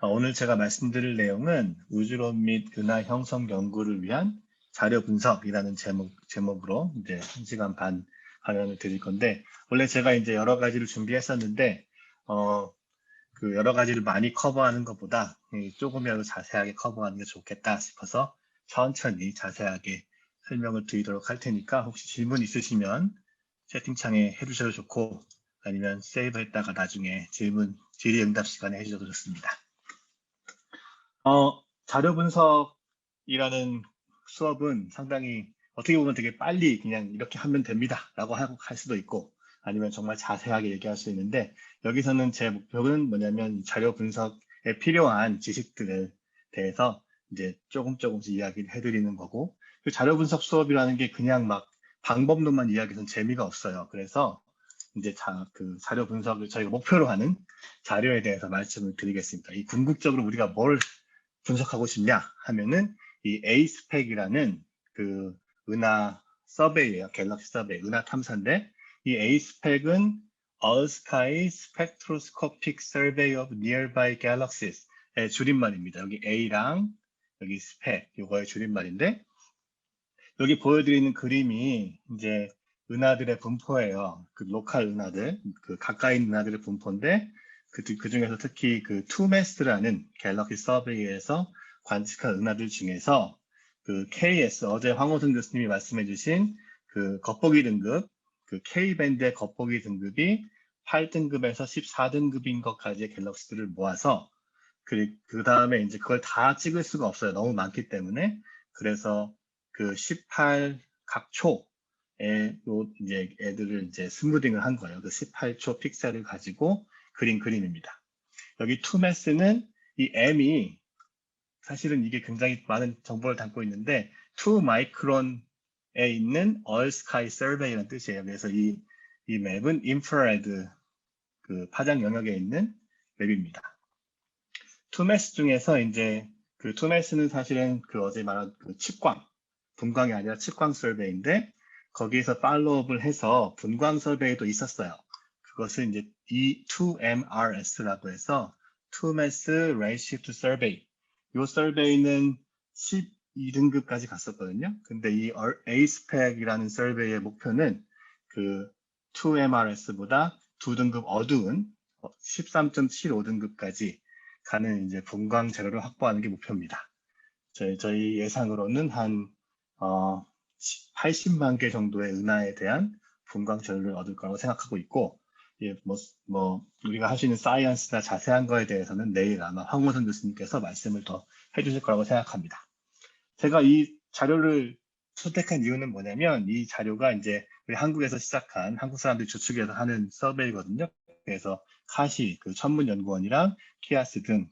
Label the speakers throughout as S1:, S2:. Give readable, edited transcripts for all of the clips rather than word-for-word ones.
S1: 오늘 제가 말씀드릴 내용은 우주론 및 은하 형성 연구를 위한 자료 분석이라는 제목으로 이제 1시간 반 강연을 드릴 건데, 원래 제가 이제 여러 가지를 준비했었는데, 그 여러 가지를 많이 커버하는 것보다 조금이라도 자세하게 커버하는 게 좋겠다 싶어서 천천히 자세하게 설명을 드리도록 할 테니까 혹시 질문 있으시면 채팅창에 해주셔도 좋고, 아니면 세이브 했다가 나중에 질의응답 시간에 해주셔도 좋습니다. 자료 분석이라는 수업은 상당히 어떻게 보면 되게 빨리 그냥 이렇게 하면 됩니다 라고 할 수도 있고, 아니면 정말 자세하게 얘기할 수 있는데, 여기서는 제 목표는 뭐냐면 자료 분석에 필요한 지식들에 대해서 이제 조금씩 이야기를 해드리는 거고, 그 자료 분석 수업이라는 게 그냥 막 방법론만 이야기해서는 재미가 없어요. 그래서 이제 그 자료 분석을 저희가 목표로 하는 자료에 대해서 말씀을 드리겠습니다. 이 궁극적으로 우리가 뭘 분석하고 싶냐 하면은 이 에이스펙이라는 그 은하 서베이예요. 갤럭시 서베이, 은하 탐사인데, 이 에이스펙은 All Sky Spectroscopic Survey of Nearby Galaxies의 줄임말입니다. 여기 A랑 여기 스펙, 이거의 줄임말인데, 여기 보여드리는 그림이 이제 은하들의 분포예요. 그 로컬 은하들, 그 가까이 있는 은하들의 분포인데, 그 중에서 특히 그 투메스라는 갤럭시 서베이에서 관측한 은하들 중에서 그 KS, 어제 황호승 교수님이 말씀해주신 그 겉보기 등급, 그 K밴드의 겉보기 등급이 8등급에서 14등급인 것까지의 갤럭시들을 모아서 그 다음에 이제 그걸 다 찍을 수가 없어요. 너무 많기 때문에. 그래서 그 18각초에 이제 애들을 이제 스무딩을 한 거예요. 그 18초 픽셀을 가지고 그린 그림입니다. 여기 투매스는 이 M이 사실은 이게 굉장히 많은 정보를 담고 있는데 2 마이크론에 있는 All Sky Survey라는 뜻이에요. 그래서 이 맵은 인프라레드 그 파장 영역에 있는 맵입니다. 투매스 중에서 이제 그 투매스는 사실은 그 어제 말한 그 측광, 분광이 아니라 측광 설베이인데, 거기에서 팔로우업을 해서 분광 설베이도 있었어요. 그것을 이제 E2MRS라고 해서 투매스 레이시프트 설베이. 이 설베이는 12등급까지 갔었거든요. 근데 이 에이스펙이라는 설베이의 목표는 그 2MRS보다 2등급 어두운 13.75등급까지 가는 이제 분광 재료를 확보하는 게 목표입니다. 저희 예상으로는 한 80만 개 정도의 은하에 대한 분광 재료를 얻을 거라고 생각하고 있고, 예, 우리가 할 수 있는 사이언스나 자세한 거에 대해서는 내일 아마 황호선 교수님께서 말씀을 더 해주실 거라고 생각합니다. 제가 이 자료를 선택한 이유는 뭐냐면, 이 자료가 이제 우리 한국에서 시작한 한국 사람들이 주축해서 하는 서베이거든요. 그래서 카시, 그 천문연구원이랑 키아스 등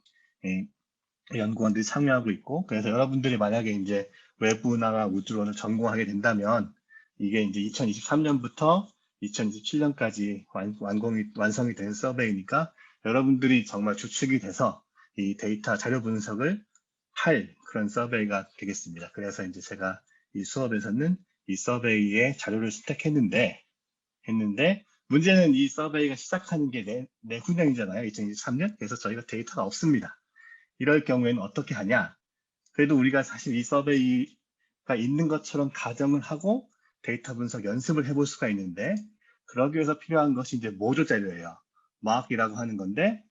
S1: 연구원들이 참여하고 있고, 그래서 여러분들이 만약에 이제 외부나 우주론을 전공하게 된다면, 이게 이제 2023년부터 2027년까지 완성이 된 서베이니까 여러분들이 정말 주축이 돼서 이 데이터 자료 분석을 할 그런 서베이가 되겠습니다. 그래서 이제 제가 이 수업에서는 이 서베이의 자료를 선택했는데, 문제는 이 서베이가 시작하는 게 내후년이잖아요. 2023년. 그래서 저희가 데이터가 없습니다. 이럴 경우에는 어떻게 하냐? 그래도 우리가 사실 이 서베이가 있는 것처럼 가정을 하고 데이터 분석 연습을 해볼 수가 있는데, 그러기 위해서 필요한 것이 이제 모조 자료예요. 막이라고 하는 건데,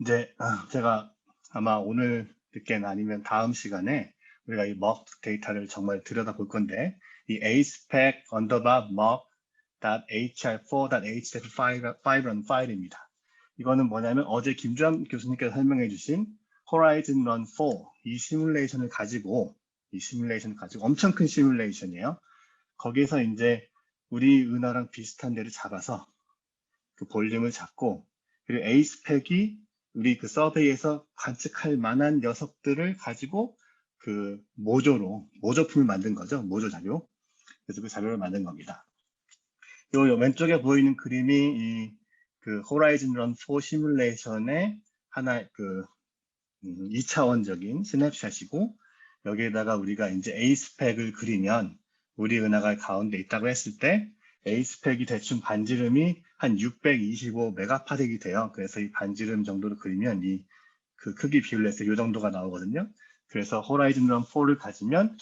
S1: 이제 제가 아마 오늘 늦게나 아니면 다음 시간에 우리가 이 mock 데이터를 정말 들여다볼 건데, 이 aspec underbar mock.hr4.htf5라는 파일입니다. 이거는 뭐냐면 어제 김주환 교수님께서 설명해 주신 Horizon Run 4 이 시뮬레이션을 가지고 엄청 큰 시뮬레이션이에요. 거기에서 이제 우리 은하랑 비슷한 데를 잡아서 그 볼륨을 잡고, 그리고 에이스펙이 우리 그 서베이에서 관측할 만한 녀석들을 가지고 그 모조품을 만든 거죠. 모조 자료. 그래서 그 자료를 만든 겁니다. 요 왼쪽에 보이는 그림이 그 호라이즌 런 4 시뮬레이션의 하나의 그 2차원적인 스냅샷이고, 여기에다가 우리가 이제 에이스펙을 그리면 우리 은하가 가운데 있다고 했을 때 에이스펙이 대충 반지름이 한 625 메가파섹이 돼요. 그래서 이 반지름 정도로 그리면 이 그 크기 비율로 해서 이 정도가 나오거든요. 그래서 호라이즌 런 4를 가지면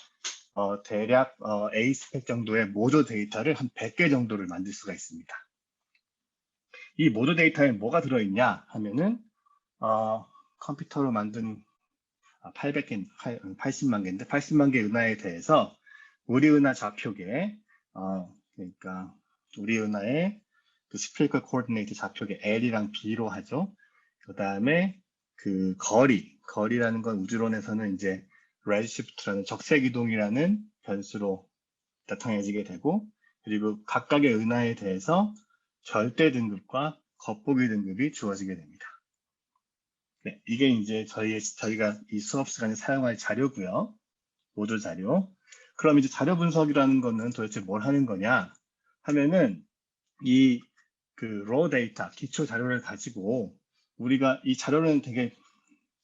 S1: 대략 A 스펙 정도의 모조 데이터를 한 100개 정도를 만들 수가 있습니다. 이 모조 데이터에 뭐가 들어있냐 하면은 컴퓨터로 만든 800개, 80만 개인데 80만 개 은하에 대해서 우리 은하 좌표계, 그러니까 우리 은하의 그 spherical coordinate 좌표계 L이랑 B로 하죠. 그 다음에 그 거리라는 건 우주론에서는 이제 redshift라는 적색이동이라는 변수로 나타내지게 되고, 그리고 각각의 은하에 대해서 절대 등급과 겉보기 등급이 주어지게 됩니다. 네, 이게 이제 저희가 이 수업 시간에 사용할 자료고요. 모듈 자료. 그럼 이제 자료 분석이라는 거는 도대체 뭘 하는 거냐 하면은 이 그 raw 데이터, 기초 자료를 가지고 우리가 이 자료는 되게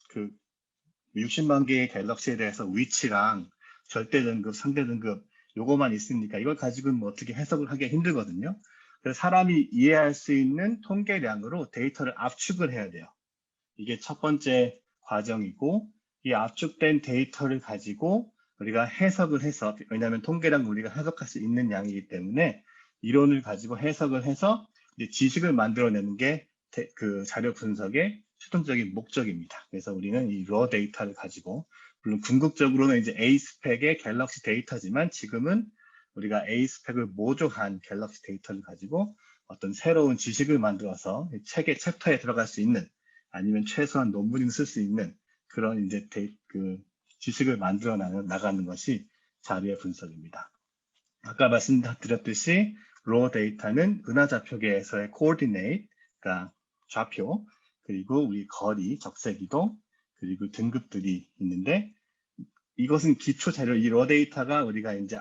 S1: 그 60만 개의 갤럭시에 대해서 위치랑 절대 등급, 상대 등급 요거만 있으니까 이걸 가지고는 뭐 어떻게 해석을 하기 힘들거든요. 그래서 사람이 이해할 수 있는 통계량으로 데이터를 압축을 해야 돼요. 이게 첫 번째 과정이고, 이 압축된 데이터를 가지고 우리가 해석을 해서, 왜냐하면 통계량 우리가 해석할 수 있는 양이기 때문에 이론을 가지고 해석을 해서 이제 지식을 만들어내는 게 그 자료 분석의 최종적인 목적입니다. 그래서 우리는 이 raw 데이터를 가지고, 물론 궁극적으로는 이제 A 스펙의 갤럭시 데이터지만 지금은 우리가 A 스펙을 모조한 갤럭시 데이터를 가지고 어떤 새로운 지식을 만들어서 책의 챕터에 들어갈 수 있는, 아니면 최소한 논문을 쓸 수 있는 그런 이제 그 지식을 만들어 나가는 것이 자료의 분석입니다. 아까 말씀드렸듯이 raw 데이터는 은하 좌표계에서의 coordinate, 그러니까 좌표, 그리고 우리 거리, 적색이동, 그리고 등급들이 있는데, 이것은 기초 자료, 이 raw 데이터가 우리가 이제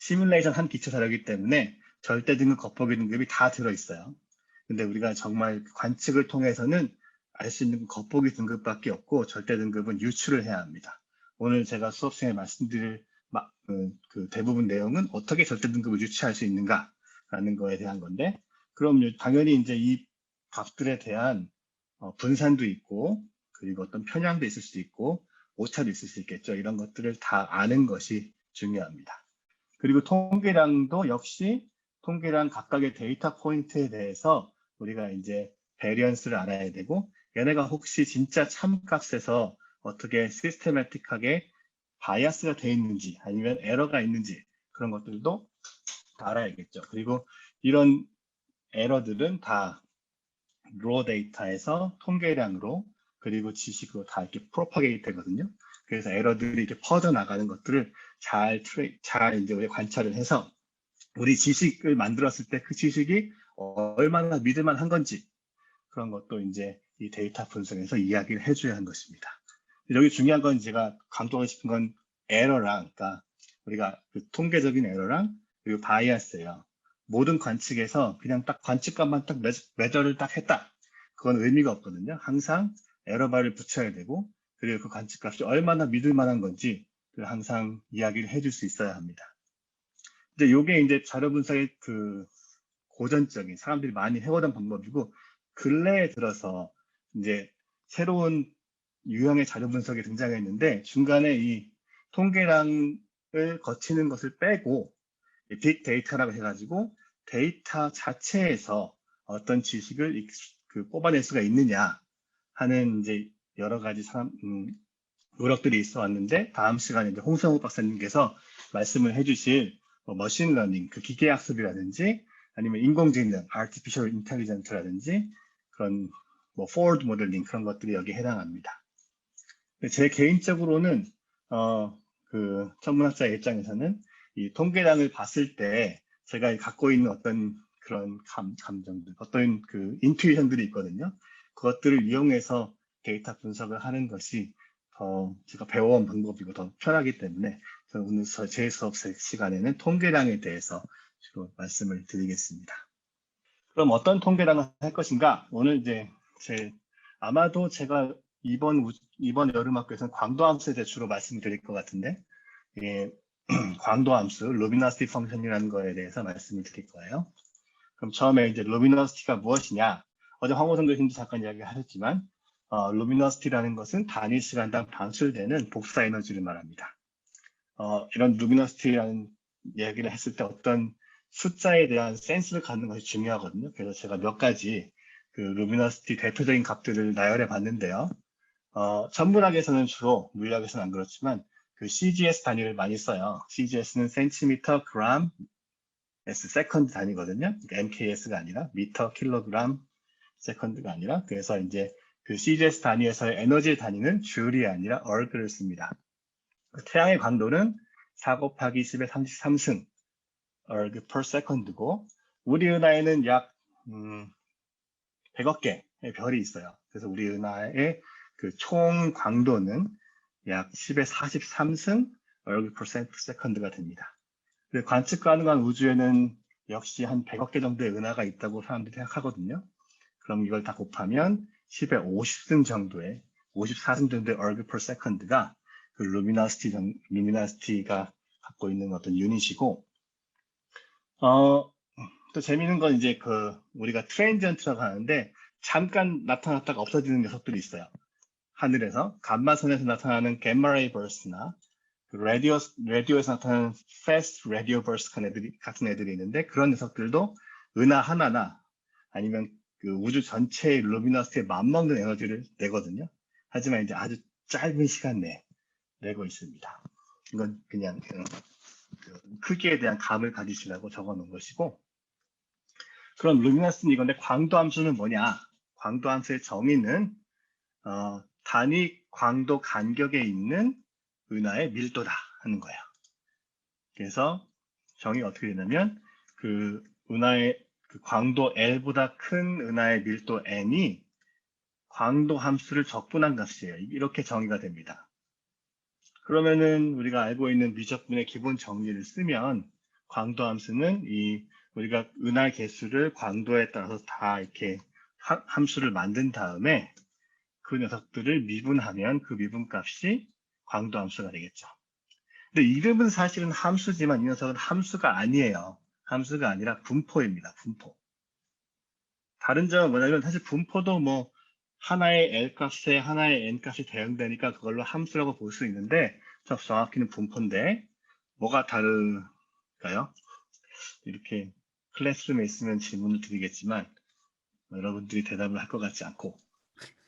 S1: 시뮬레이션 한 기초 자료이기 때문에 절대 등급, 겉보기 등급이 다 들어있어요. 근데 우리가 정말 관측을 통해서는 알 수 있는 겉보기 등급밖에 없고 절대 등급은 유출을 해야 합니다. 오늘 제가 수업 시간에 말씀드릴 그 대부분 내용은 어떻게 절대 등급을 유치할 수 있는가라는 거에 대한 건데, 그럼 당연히 이제 이 값들에 대한 분산도 있고, 그리고 어떤 편향도 있을 수 있고, 오차도 있을 수 있겠죠. 이런 것들을 다 아는 것이 중요합니다. 그리고 통계량도 역시 통계량 각각의 데이터 포인트에 대해서 우리가 이제 베리언스를 알아야 되고, 얘네가 혹시 진짜 참값에서 어떻게 시스테매틱하게 바이어스가 되어 있는지 아니면 에러가 있는지 그런 것들도 다 알아야겠죠. 그리고 이런 에러들은 다 raw 데이터에서 통계량으로 그리고 지식으로 다 이렇게 프로파게이트 되거든요. 그래서 에러들이 이렇게 퍼져나가는 것들을 잘 이제 우리 관찰을 해서 우리 지식을 만들었을 때 그 지식이 얼마나 믿을만한 건지 그런 것도 이제 이 데이터 분석에서 이야기를 해줘야 하는 것입니다. 여기 중요한 건 제가 강조하고 싶은 건 에러랑, 그러니까 우리가 그 통계적인 에러랑 그리고 바이어스예요. 모든 관측에서 그냥 딱 관측값만 딱 매저를 딱 했다. 그건 의미가 없거든요. 항상 에러바를 붙여야 되고, 그리고 그 관측값이 얼마나 믿을 만한 건지 항상 이야기를 해줄 수 있어야 합니다. 이제 요게 이제 자료 분석의 그 고전적인 사람들이 많이 해오던 방법이고, 근래에 들어서 이제 새로운 유형의 자료 분석이 등장했는데, 중간에 이 통계량을 거치는 것을 빼고 빅데이터라고 해가지고 데이터 자체에서 어떤 지식을 뽑아낼 수가 있느냐 하는 이제 여러 가지 노력들이 있어 왔는데, 다음 시간에 이제 홍성욱 박사님께서 말씀을 해주실 머신러닝, 그 기계학습이라든지 아니면 인공지능, artificial intelligence라든지 그런 forward modeling 그런 것들이 여기에 해당합니다. 제 개인적으로는 그 천문학자의 입장에서는 이 통계량을 봤을 때 제가 갖고 있는 어떤 그런 감정들, 어떤 그 인투이션들이 있거든요. 그것들을 이용해서 데이터 분석을 하는 것이 더 제가 배워온 방법이고 더 편하기 때문에 저는 오늘 제 수업 시간에는 통계량에 대해서 주로 말씀을 드리겠습니다. 그럼 어떤 통계량을 할 것인가? 오늘 이제 아마도 제가 이번 여름학교에서는 광도함수에 대해 주로 말씀을 드릴 것 같은데, 예, 광도함수, 루미너시티 펑션이라는 거에 대해서 말씀을 드릴 거예요. 그럼 처음에 이제 루미너시티가 무엇이냐? 어제 황호성 교수님도 잠깐 이야기하셨지만 루미너시티라는 것은 단위 시간당 방출되는 복사 에너지를 말합니다. 이런 루미너시티라는 얘기를 했을 때 어떤 숫자에 대한 센스를 갖는 것이 중요하거든요. 그래서 제가 몇 가지 그 루미너시티 대표적인 값들을 나열해 봤는데요. 천문학에서는 주로, 물리학에서는 안 그렇지만 그 CGS 단위를 많이 써요. CGS는 센티미터, 그램, S 세컨드 단위거든요. 그러니까 MKS가 아니라 미터, 킬로그램, 세컨드가 아니라, 그래서 이제 그 CGS 단위에서의 에너지 단위는 줄이 아니라 얼그를 씁니다. 태양의 광도는 4 곱하기 10의 33승 얼그 per second고, 우리 은하에는 약 100억 개의 별이 있어요. 그래서 우리 은하의 그 총 광도는 약 10의 43승 얼그 per second가 됩니다. 관측 가능한 우주에는 역시 한 100억 개 정도의 은하가 있다고 사람들이 생각하거든요. 그럼 이걸 다 곱하면 10의 50승 정도의, 54승 정도의 얼그 per second가 그 루미나시티가 갖고 있는 어떤 유닛이고, 또 재미있는 건 이제 우리가 트랜지언트라고 하는데 잠깐 나타났다가 없어지는 녀석들이 있어요. 하늘에서 감마선에서 나타나는 갬마레이 버스나 라디오에서 나타나는 패스트 라디오 버스 같은 애들이 있는데, 그런 녀석들도 은하 하나나 아니면 그 우주 전체의 루미너시티에 맞먹는 에너지를 내거든요. 하지만 이제 아주 짧은 시간 내에 내고 있습니다. 이건 그냥 그 크기에 대한 감을 가지시라고 적어 놓은 것이고, 그럼 루미너스는 이건데 광도 함수는 뭐냐? 광도 함수의 정의는 단위 광도 간격에 있는 은하의 밀도다 하는 거야. 그래서 정의가 어떻게 되냐면 그 은하의 그 광도 L보다 큰 은하의 밀도 N이 광도 함수를 적분한 값이에요. 이렇게 정의가 됩니다. 그러면은 우리가 알고 있는 미적분의 기본 정리를 쓰면 광도 함수는 우리가 은하 개수를 광도에 따라서 다 이렇게 함수를 만든 다음에 그 녀석들을 미분하면 그 미분값이 광도 함수가 되겠죠. 근데 이름은 사실은 함수지만 이 녀석은 함수가 아니에요. 함수가 아니라 분포입니다. 분포. 다른 점은 뭐냐면 사실 분포도 뭐 하나의 L값에 하나의 N값이 대응되니까 그걸로 함수라고 볼 수 있는데, 정확히는 분포인데 뭐가 다를까요? 이렇게 클래스룸에 있으면 질문을 드리겠지만 여러분들이 대답을 할 것 같지 않고,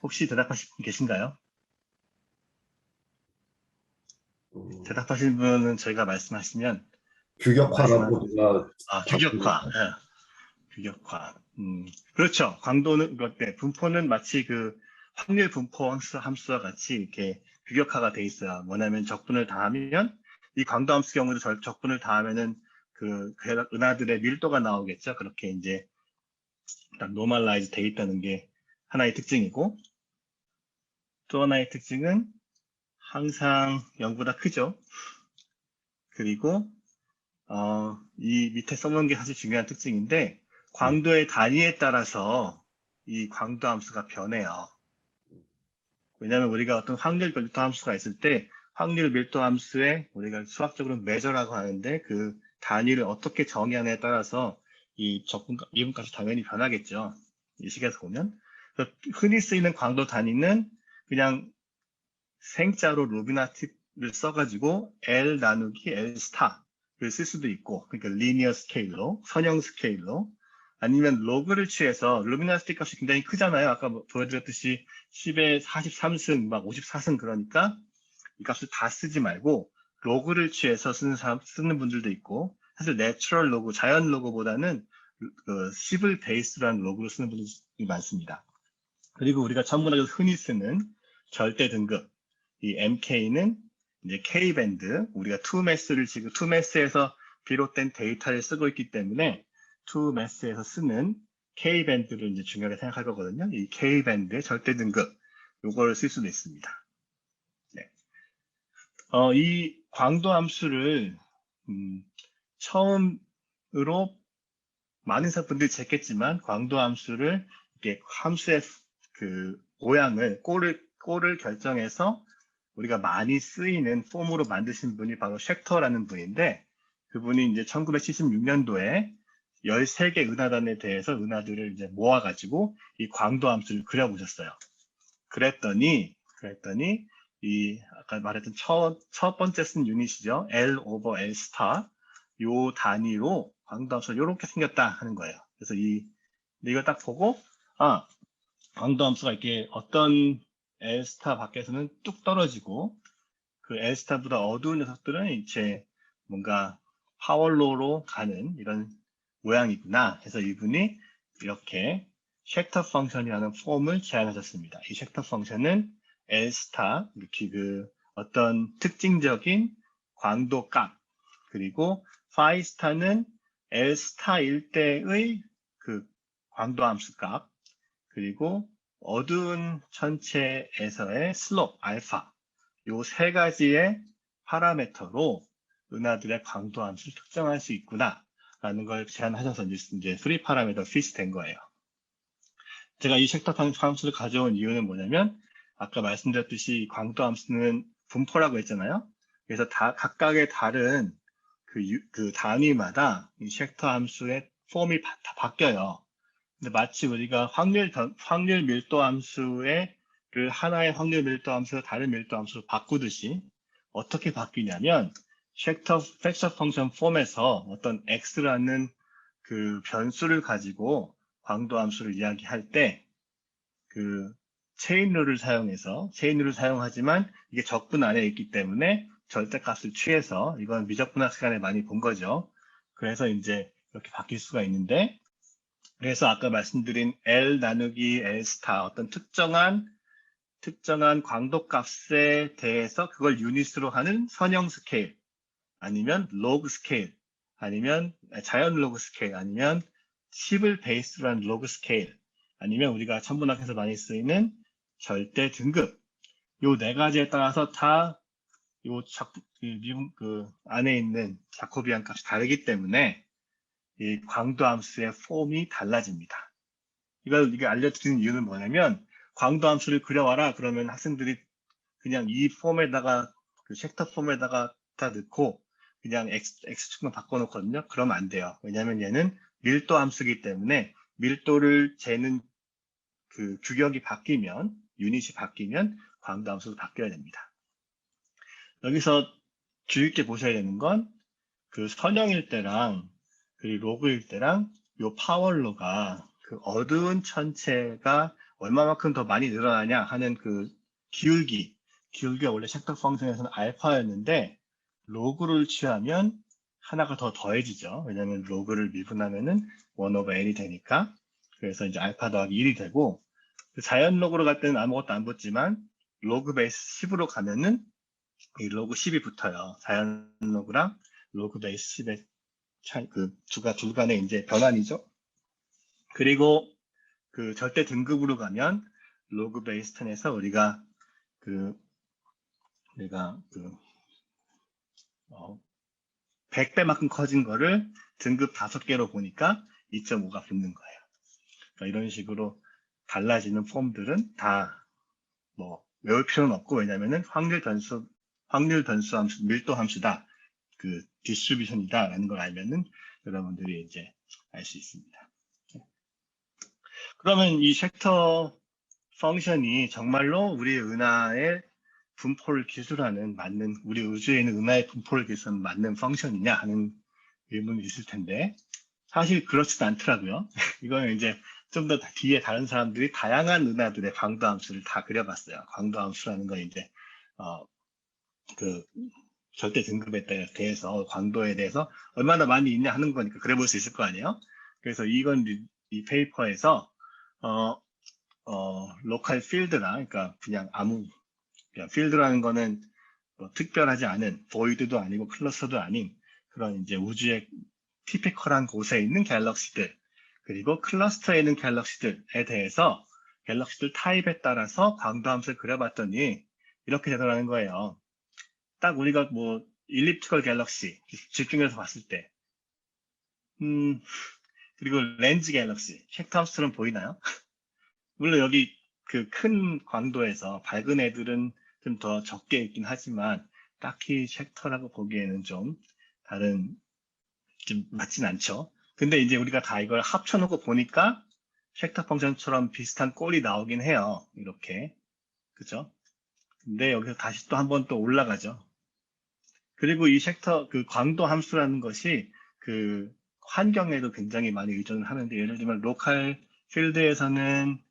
S1: 혹시 대답하실 분 계신가요? 대답하실 분은 저희가 말씀하시면
S2: 규격화라고 누가
S1: 규격화. 규격화. 그렇죠. 광도는, 분포는 마치 그 확률 분포 함수와 같이 이렇게 규격화가 돼 있어요. 뭐냐면 적분을 다하면, 이 광도 함수 경우도 적분을 다하면은 그 은하들의 밀도가 나오겠죠. 그렇게 이제 노멀라이즈 돼 있다는 게 하나의 특징이고, 또 하나의 특징은 항상 0보다 크죠. 그리고 이 밑에 써놓은 게 사실 중요한 특징인데, 광도의 단위에 따라서 이 광도 함수가 변해요. 왜냐하면 우리가 어떤 확률 밀도 함수가 있을 때 확률 밀도 함수에 우리가 수학적으로 매저라고 하는데, 그 단위를 어떻게 정의하느냐에 따라서 이 미분값이 당연히 변하겠죠. 이 식에서 보면. 그래서 흔히 쓰이는 광도 단위는 그냥 생자로 루미나티를 써가지고 L 나누기 L 스타를 쓸 수도 있고, 그러니까 리니어 스케일로, 선형 스케일로, 아니면 로그를 취해서, 루미나시티 값이 굉장히 크잖아요. 아까 보여드렸듯이 10의 43승, 막 54승, 그러니까 이 값을 다 쓰지 말고 로그를 취해서 쓰는 분들도 있고, 사실 내추럴 로그, 자연 로그보다는 그 10을 베이스로 한 로그를 쓰는 분들이 많습니다. 그리고 우리가 천문학에서 흔히 쓰는 절대 등급, 이 MK는 이제 K밴드, 우리가 2매스를 지금 2매스에서 비롯된 데이터를 쓰고 있기 때문에 2매스에서 쓰는 K밴드를 이제 중요하게 생각할 거거든요. 이 K밴드의 절대 등급, 요거를 쓸 수도 있습니다. 네. 이 광도 함수를 처음으로 많은 분들이 쟀겠지만, 광도 함수를 이렇게 함수의 그 모양을, 꼴을 결정해서 우리가 많이 쓰이는 폼으로 만드신 분이 바로 쉑터라는 분인데, 그분이 이제 1976년도에 13개 은하단에 대해서 은하들을 이제 모아가지고 이 광도 함수를 그려보셨어요. 그랬더니 이 아까 말했던 첫 번째 쓴 유닛이죠. L over L 스타 요 단위로 광도 함수가 이렇게 생겼다 하는 거예요. 그래서 이거 딱 보고 광도 함수가 이렇게 어떤 L 스타 밖에서는 뚝 떨어지고 그 L 스타보다 어두운 녀석들은 이제 뭔가 파월로로 가는 이런 모양이구나 해서 이분이 이렇게 쉑터 펑션이라는 폼을 제안하셨습니다. 이 쉑터 펑션은 L 스타 이렇게 어떤 특징적인 광도 값 그리고 파이 스타는 L 스타일 때의 그 광도 함수 값 그리고 어두운 천체에서의 슬롭 알파 요 세 가지의 파라미터로 은하들의 광도 함수를 특정할 수 있구나 라는 걸 제안하셔서 이제 3 파라미터 핏이 된 거예요. 제가 이 쉑터 함수를 가져온 이유는 뭐냐면 아까 말씀드렸듯이 광도 함수는 분포라고 했잖아요. 그래서 각각의 다른 그 단위마다 이 쉑터 함수의 폼이 다 바뀌어요. 근데 마치 우리가 확률 밀도 함수의 하나의 확률 밀도 함수와 다른 밀도 함수로 바꾸듯이 어떻게 바뀌냐면 벡터 펑션 폼에서 어떤 x라는 그 변수를 가지고 광도 함수를 이야기할 때 그 체인 룰을 사용하지만 이게 적분 안에 있기 때문에 절대값을 취해서 이건 미적분학 시간에 많이 본 거죠. 그래서 이제 이렇게 바뀔 수가 있는데 그래서 아까 말씀드린 L 나누기 L 스타 어떤 특정한 광도 값에 대해서 그걸 유닛으로 하는 선형 스케일 아니면 로그 스케일 아니면 자연 로그 스케일 아니면 10을 베이스로 한 로그 스케일 아니면 우리가 천문학에서 많이 쓰이는 절대 등급 요 네 가지에 따라서 다 요 미분 안에 있는 자코비안 값이 다르기 때문에 이 광도 함수의 폼이 달라집니다. 이게 알려드리는 이유는 뭐냐면 광도 함수를 그려와라 그러면 학생들이 그냥 이 폼에다가 그 쉑터 폼에다가 다 넣고 그냥 x축만 바꿔놓거든요. 그러면 안 돼요. 왜냐하면 얘는 밀도 함수이기 때문에 밀도를 재는 그 규격이 바뀌면 유닛이 바뀌면 광도 함수도 바뀌어야 됩니다. 여기서 주의 깊게 보셔야 되는 건 그 선형일 때랑 그리고 로그일 때랑 요 파월로가 그 어두운 천체가 얼마만큼 더 많이 늘어나냐 하는 그 기울기가 원래 쉑터 펑션에서는 알파였는데 로그를 취하면 하나가 더 더해지죠. 왜냐하면 로그를 미분하면은 1 over n이 되니까 그래서 이제 알파 더하기 1이 되고 자연 로그로 갈 때는 아무것도 안 붙지만 로그 베이스 10으로 가면은 이 로그 10이 붙어요. 자연 로그랑 로그 베이스 10의 둘 간의 이제 변환이죠. 그리고 그 절대 등급으로 가면 로그 베이스 10에서 우리가 100배만큼 커진 거를 등급 5개로 보니까 2.5가 붙는 거예요. 그러니까 이런 식으로 달라지는 폼들은 다 뭐 외울 필요는 없고 왜냐면은 확률 변수 함수, 밀도 함수다. 그 디스트리뷰션이다 라는 걸 알면은 여러분들이 이제 알 수 있습니다. 그러면 이 쉑터 펑션이 정말로 우리 은하의 분포를 기술하는 우리 우주에 있는 은하의 분포를 기술하는 맞는 펑션이냐 하는 의문이 있을 텐데 사실 그렇지도 않더라고요. 이거는 이제 좀 더 뒤에 다른 사람들이 다양한 은하들의 광도 함수를 다 그려봤어요. 광도 함수라는 건 이제 그 절대 등급에 대해서 광도에 대해서 얼마나 많이 있냐 하는 거니까 그려볼 수 있을 거 아니에요. 그래서 이 페이퍼에서 로컬 필드라 그러니까 그냥 필드라는 거는 뭐 특별하지 않은 보이드도 아니고 클러스터도 아닌 그런 이제 우주의 티피컬한 곳에 있는 갤럭시들 그리고 클러스터에 있는 갤럭시들에 대해서 갤럭시들 타입에 따라서 광도 함수를 그려봤더니 이렇게 되더라는 거예요. 딱 우리가 뭐 일립티컬 갤럭시 집중해서 봤을 때 그리고 렌즈 갤럭시 쉑터 함수처럼 보이나요? 물론 여기 그 큰 광도에서 밝은 애들은 좀 더 적게 있긴 하지만 딱히 쉑터라고 보기에는 좀 맞진 않죠. 근데 이제 우리가 다 이걸 합쳐놓고 보니까 벡터 펑션처럼 비슷한 꼴이 나오긴 해요. 이렇게. 그죠? 근데 여기서 다시 또 한 번 또 올라가죠. 그리고 이 벡터, 그 광도 함수라는 것이 그 환경에도 굉장히 많이 의존을 하는데, 예를 들면 로컬 필드에서는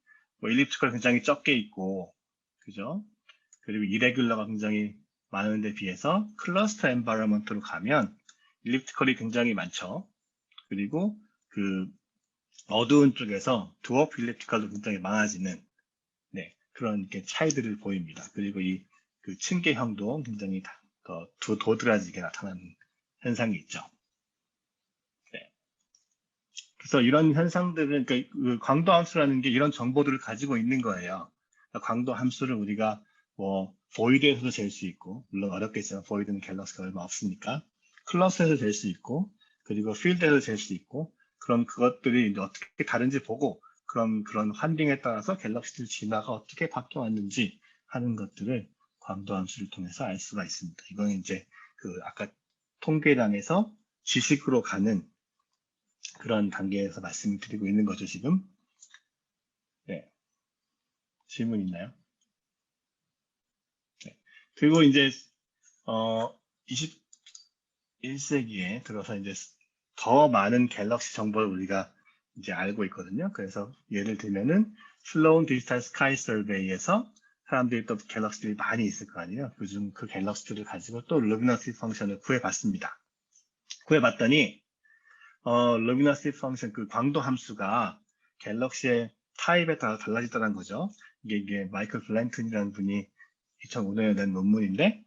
S1: 뭐 일립티컬 굉장히 적게 있고, 그죠? 그리고 이레귤러가 굉장히 많은 데 비해서 클러스터 엔바이러먼트로 가면 일립티컬이 굉장히 많죠. 그리고 그 어두운 쪽에서 드워프 일립티컬도 굉장히 많아지는, 네, 그런 이렇게 차이들을 보입니다. 그리고 이 그 층계형도 굉장히 더 도드라지게 나타나는 현상이 있죠. 네. 그래서 이런 현상들은, 그러니까 그 광도 함수라는 게 이런 정보들을 가지고 있는 거예요. 그러니까 광도 함수를 우리가 뭐 보이드에서도 잴 수 있고, 물론 어렵겠지만 보이드는 갤럭시가 얼마 없으니까 클러스에서 잴 수 있고, 그리고 필드에서 잴 수 있고, 그럼 그것들이 이제 어떻게 다른지 보고, 그럼 그런 환경에 따라서 갤럭시들 진화가 어떻게 바뀌어 왔는지 하는 것들을 광도 함수를 통해서 알 수가 있습니다. 이건 이제 그 아까 통계량에서 지식으로 가는 그런 단계에서 말씀드리고 있는 거죠, 지금. 네. 질문 있나요? 네. 그리고 이제, 21세기에 들어서 이제 더 많은 갤럭시 정보를 우리가 이제 알고 있거든요. 그래서 예를 들면은 슬로운 디지털 스카이 서베이에서 사람들이 또 갤럭시들이 많이 있을 거 아니에요. 요즘 그 갤럭시들을 가지고 또 루미너스 펑션을 구해봤습니다. 구해봤더니 루미너스 펑션 그 광도 함수가 갤럭시의 타입에 따라 달라지더라는 거죠. 이게 마이클 블랭튼이라는 분이 2005년에 낸 논문인데,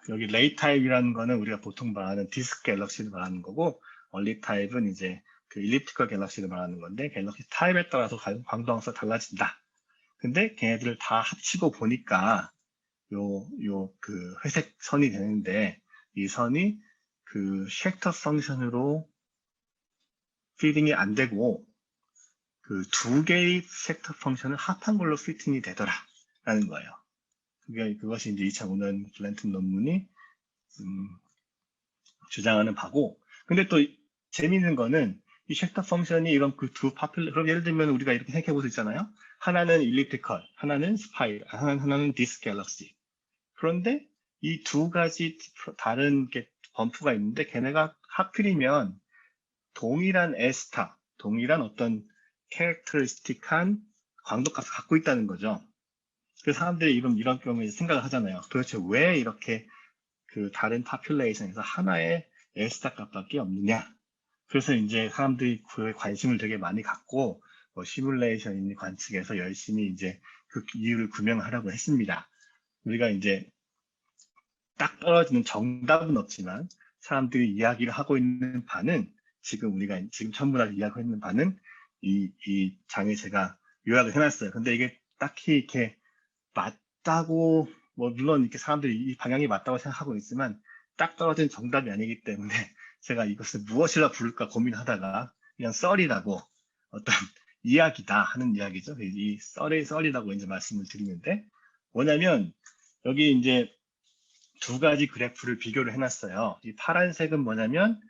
S1: 여기 레이 타입이라는 거는 우리가 보통 말하는 디스크 갤럭시를 말하는 거고, 얼리 타입은 이제 그 일립티컬 갤럭시를 말하는 건데, 갤럭시 타입에 따라서 광도 함수가 달라진다. 근데 걔네들을 다 합치고 보니까 그 회색 선이 되는데, 이 선이 그 쉑터 펑션으로 피딩이 안 되고 그 두 개의 벡터 펑션을 합한 걸로 피팅이 되더라라는 거예요. 그것이 이제 2005년 블랜튼 논문이 주장하는 바고. 근데 또 재미있는 거는 이 쉑터 펑션이 이런 그 두 그럼 예를 들면 우리가 이렇게 생각해 볼 수 있잖아요. 하나는 일립티컬, 하나는 스파이럴, 하나는 디스크 갤럭시. 그런데 이 두 가지 다른 범프가 있는데 걔네가 하필이면 동일한 에스타, 동일한 어떤 캐릭터리스틱한 광도값을 갖고 있다는 거죠. 그래서 사람들이 이런 경우에 생각을 하잖아요. 도대체 왜 이렇게 그 다른 파퓰레이션에서 하나의 에스타 값밖에 없느냐. 그래서 이제 사람들이 그에 관심을 되게 많이 갖고 뭐 시뮬레이션 관측에서 열심히 이제 그 이유를 규명하려고 했습니다. 우리가 이제 딱 떨어지는 정답은 없지만 사람들이 이야기를 하고 있는 바는 우리가 지금 전부 다 이야기하고 있는 바는 이 장에 제가 요약을 해놨어요. 근데 이게 딱히 이렇게 맞다고, 뭐 물론 이렇게 사람들이 이 방향이 맞다고 생각하고 있지만 딱 떨어진 정답이 아니기 때문에 제가 이것을 무엇이라 부를까 고민하다가 그냥 썰이라고, 어떤 이야기다 하는 이야기죠. 이 썰이라고 이제 말씀을 드리는데, 뭐냐면 여기 이제 두 가지 그래프를 비교를 해놨어요. 이 파란색은 뭐냐면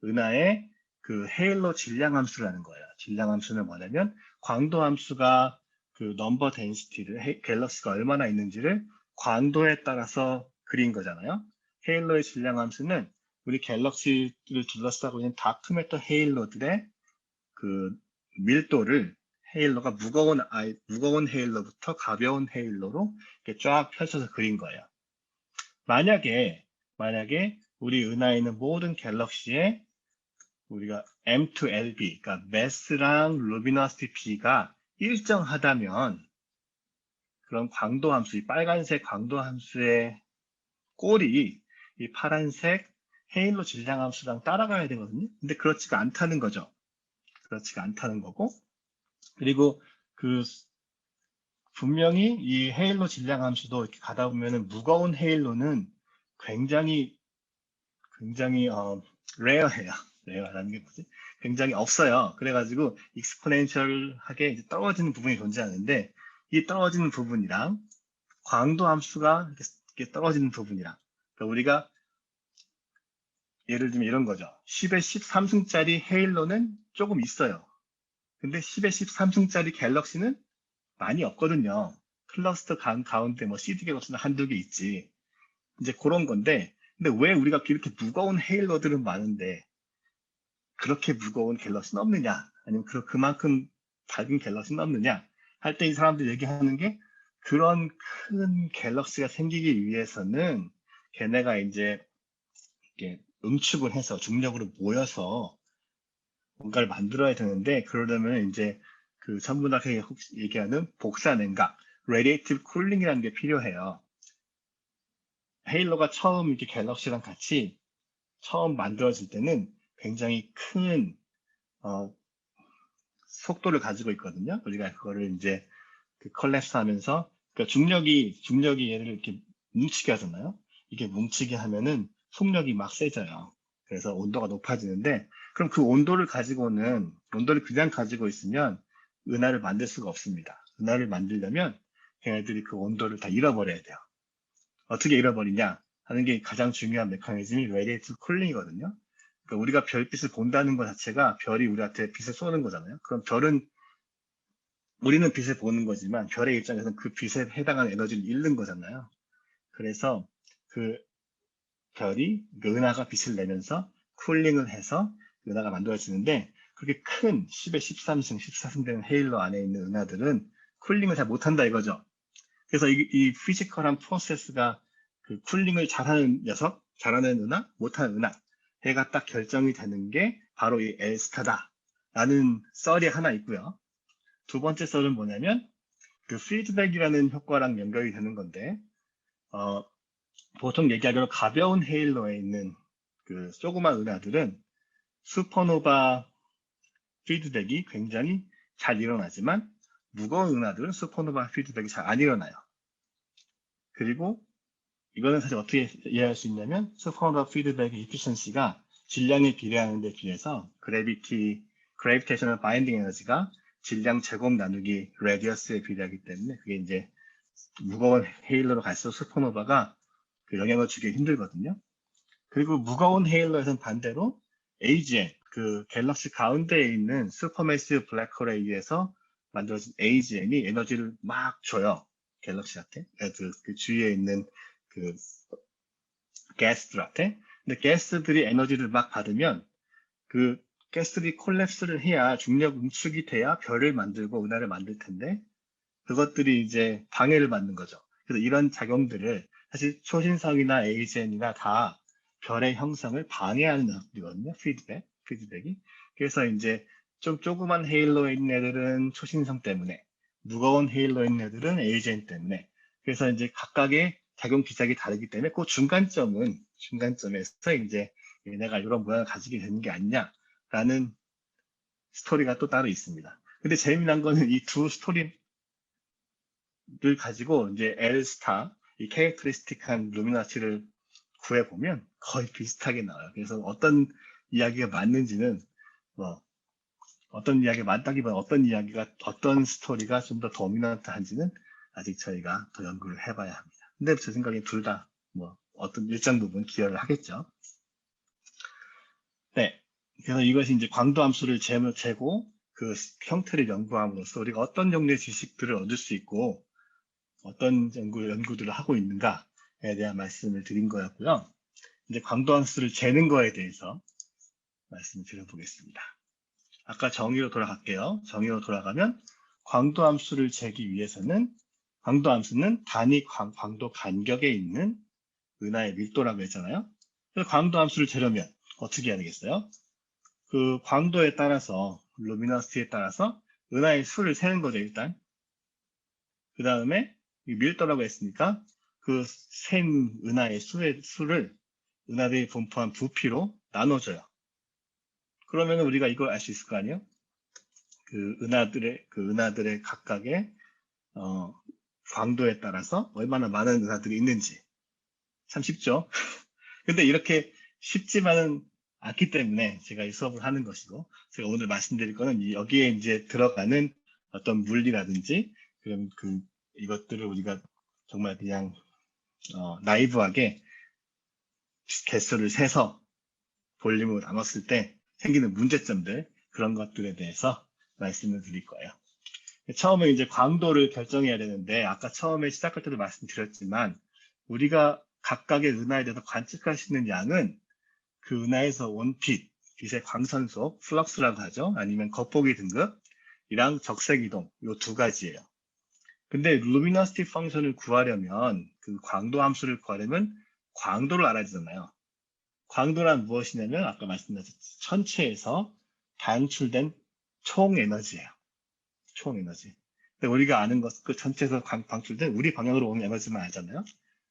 S1: 은하의 그 헤일로 질량 함수라는 거예요. 질량 함수는 뭐냐면 광도 함수가 그 넘버 덴시티를 갤럭시가 얼마나 있는지를 광도에 따라서 그린 거잖아요. 헤일로의 질량 함수는 우리 갤럭시를 둘러싸고 있는 다크 매터 헤일로들의 그 밀도를, 헤일로가 무거운 헤일로부터 가벼운 헤일로로 이렇게 쫙 펼쳐서 그린 거예요. 만약에 우리 은하에 있는 모든 갤럭시에 우리가 M2LB, 그러니까 매스랑 루미너시티 B가 일정하다면, 그런 광도 함수, 이 빨간색 광도 함수의 꼴이 이 파란색 헤일로 질량 함수랑 따라가야 되거든요. 근데 그렇지가 않다는 거죠. 그렇지가 않다는 거고, 그리고 그 분명히 이 헤일로 질량 함수도 이렇게 가다 보면은 무거운 헤일로는 굉장히 레어해요. 레어라는 게 뭐지? 굉장히 없어요. 그래가지고 익스포넨셜하게 이제 떨어지는 부분이 존재하는데, 이 떨어지는 부분이랑 광도 함수가 이렇게 떨어지는 부분이랑, 그러니까 우리가 예를 들면 이런 거죠. 10의 13승짜리 헤일로는 조금 있어요. 근데 10의 13승짜리 갤럭시는 많이 없거든요. 클러스터 가운데 뭐 CD 갤럭시는 한두 개 있지. 이제 그런 건데, 근데 왜 우리가 이렇게 무거운 헤일로들은 많은데 그렇게 무거운 갤럭시는 없느냐? 아니면 그만큼 밝은 갤럭시는 없느냐? 할 때 이 사람들 얘기하는 게 그런 큰 갤럭시가 생기기 위해서는 걔네가 이제 이렇게 응축을 해서 중력으로 모여서 뭔가를 만들어야 되는데 그러려면 이제 그 천문학에 혹시 얘기하는 복사 냉각, radiative cooling이라는 게 필요해요. 헤일로가 처음 이렇게 갤럭시랑 같이 처음 만들어질 때는 굉장히 큰 속도를 가지고 있거든요. 우리가 그거를 이제 그 컬랩스 하면서 그러니까 중력이 얘를 이렇게 뭉치게 하잖아요. 이게 뭉치게 하면은 속력이 막 세져요. 그래서 온도가 높아지는데 그럼 그 온도를 그냥 가지고 있으면 은하를 만들 수가 없습니다. 은하를 만들려면 걔네들이 그 온도를 다 잃어버려야 돼요. 어떻게 잃어버리냐 하는 게 가장 중요한 메커니즘이 레디에이티브 쿨링이거든요. 그러니까 우리가 별빛을 본다는 것 자체가 별이 우리한테 빛을 쏘는 거잖아요. 그럼 우리는 빛을 보는 거지만 별의 입장에서는 그 빛에 해당하는 에너지를 잃는 거잖아요. 그래서 그 별이 그 은하가 빛을 내면서 쿨링을 해서 그 은하가 만들어지는데 그렇게 큰 10의 13승, 14승 되는 헤일로 안에 있는 은하들은 쿨링을 잘 못한다 이거죠. 그래서 이 피지컬한 프로세스가 그 쿨링을 잘하는 녀석, 잘하는 은하, 못하는 은하 해가 딱 결정이 되는 게 바로 이 엘스타다라는 썰이 하나 있고요. 두 번째 썰은 뭐냐면 그 피드백이라는 효과랑 연결이 되는 건데 보통 얘기하기로 가벼운 헤일로에 있는 그 조그만 은하들은 슈퍼노바 피드백이 굉장히 잘 일어나지만 무거운 은하들은 슈퍼노바 피드백이 잘 안 일어나요. 그리고 이거는 사실 어떻게 이해할 수 있냐면 슈퍼노바 피드백의 이피션시가 질량에 비례하는 데 비해서 그래비테이셔널 바인딩 에너지가 질량 제곱 나누기 레디어스에 비례하기 때문에 그게 이제 무거운 헤일러로 갈수록 슈퍼노바가 그 영향을 주기 힘들거든요. 그리고 무거운 헤일러에서는 반대로 AGN, 그 갤럭시 가운데에 있는 슈퍼매시브 블랙홀에 의해서 만들어진 AGN이 에너지를 막 줘요. 갤럭시한테. 그 주위에 있는 그 가스들한테. 근데 가스들이 에너지를 막 받으면 그 가스들이 콜랩스를 해야 중력 응축이 돼야 별을 만들고 은하를 만들 텐데 그것들이 이제 방해를 받는 거죠. 그래서 이런 작용들을 사실 초신성이나 에이젠이나 다 별의 형성을 방해하는 작업이거든요. 피드백이. 그래서 이제 좀 조그만 헤일로에 있는 애들은 초신성 때문에, 무거운 헤일로에 있는 애들은 에이젠 때문에. 그래서 이제 각각의 작용 기작이 다르기 때문에 그 중간점에서 이제 얘네가 이런 모양을 가지게 되는 게 아니냐라는 스토리가 또 따로 있습니다. 근데 재미난 거는 이 두 스토리 를 가지고 이제 L스타, 이 캐릭터리스틱한 루미나티를 구해보면 거의 비슷하게 나와요. 그래서 어떤 이야기가 맞는지는 뭐 어떤 이야기가 맞다기보다 어떤 스토리가 좀 더 도미넌트한지는 아직 저희가 더 연구를 해봐야 합니다. 근데 제 생각에 둘 다 뭐 어떤 일정 부분 기여를 하겠죠. 네. 그래서 이것이 이제 광도 함수를 재고 그 형태를 연구함으로써 우리가 어떤 종류의 지식들을 얻을 수 있고 어떤 연구들을 하고 있는가에 대한 말씀을 드린 거였고요. 이제 광도함수를 재는 거에 대해서 말씀을 드려보겠습니다. 아까 정의로 돌아갈게요. 정의로 돌아가면 광도함수를 재기 위해서는 광도함수는 단위 광도 간격에 있는 은하의 밀도라고 했잖아요. 그래서 광도함수를 재려면 어떻게 해야 되겠어요? 그 광도에 따라서 루미너시티에 따라서 은하의 수를 세는 거죠, 일단. 그 다음에 밀도라고 했으니까 그 센 은하의 수를 은하들이 분포한 부피로 나눠줘요. 그러면 우리가 이걸 알 수 있을 거 아니에요? 그 은하들의 각각의 광도에 따라서 얼마나 많은 은하들이 있는지. 참 쉽죠? 근데 이렇게 쉽지만은 않기 때문에 제가 이 수업을 하는 것이고, 제가 오늘 말씀드릴 거는 여기에 이제 들어가는 어떤 물리라든지, 그런 이것들을 우리가 정말 그냥 나이브하게 개수를 세서 볼륨으로 나눴을 때 생기는 문제점들, 그런 것들에 대해서 말씀을 드릴 거예요. 처음에 이제 광도를 결정해야 되는데, 아까 처음에 시작할 때도 말씀드렸지만, 우리가 각각의 은하에 대해서 관측할 수 있는 양은 그 은하에서 온 빛, 빛의 광선속, 플럭스라고 하죠. 아니면 겉보기 등급이랑 적색 이동, 이 두 가지예요. 근데 루미너시티 펑션을 구하려면, 그 광도 함수를 구하려면 광도를 알아야 되잖아요. 광도란 무엇이냐면 아까 말씀드렸듯이 천체에서 방출된 총 에너지예요. 총 에너지. 근데 우리가 아는 것, 그 전체에서 방출된 우리 방향으로 오는 에너지만 알잖아요.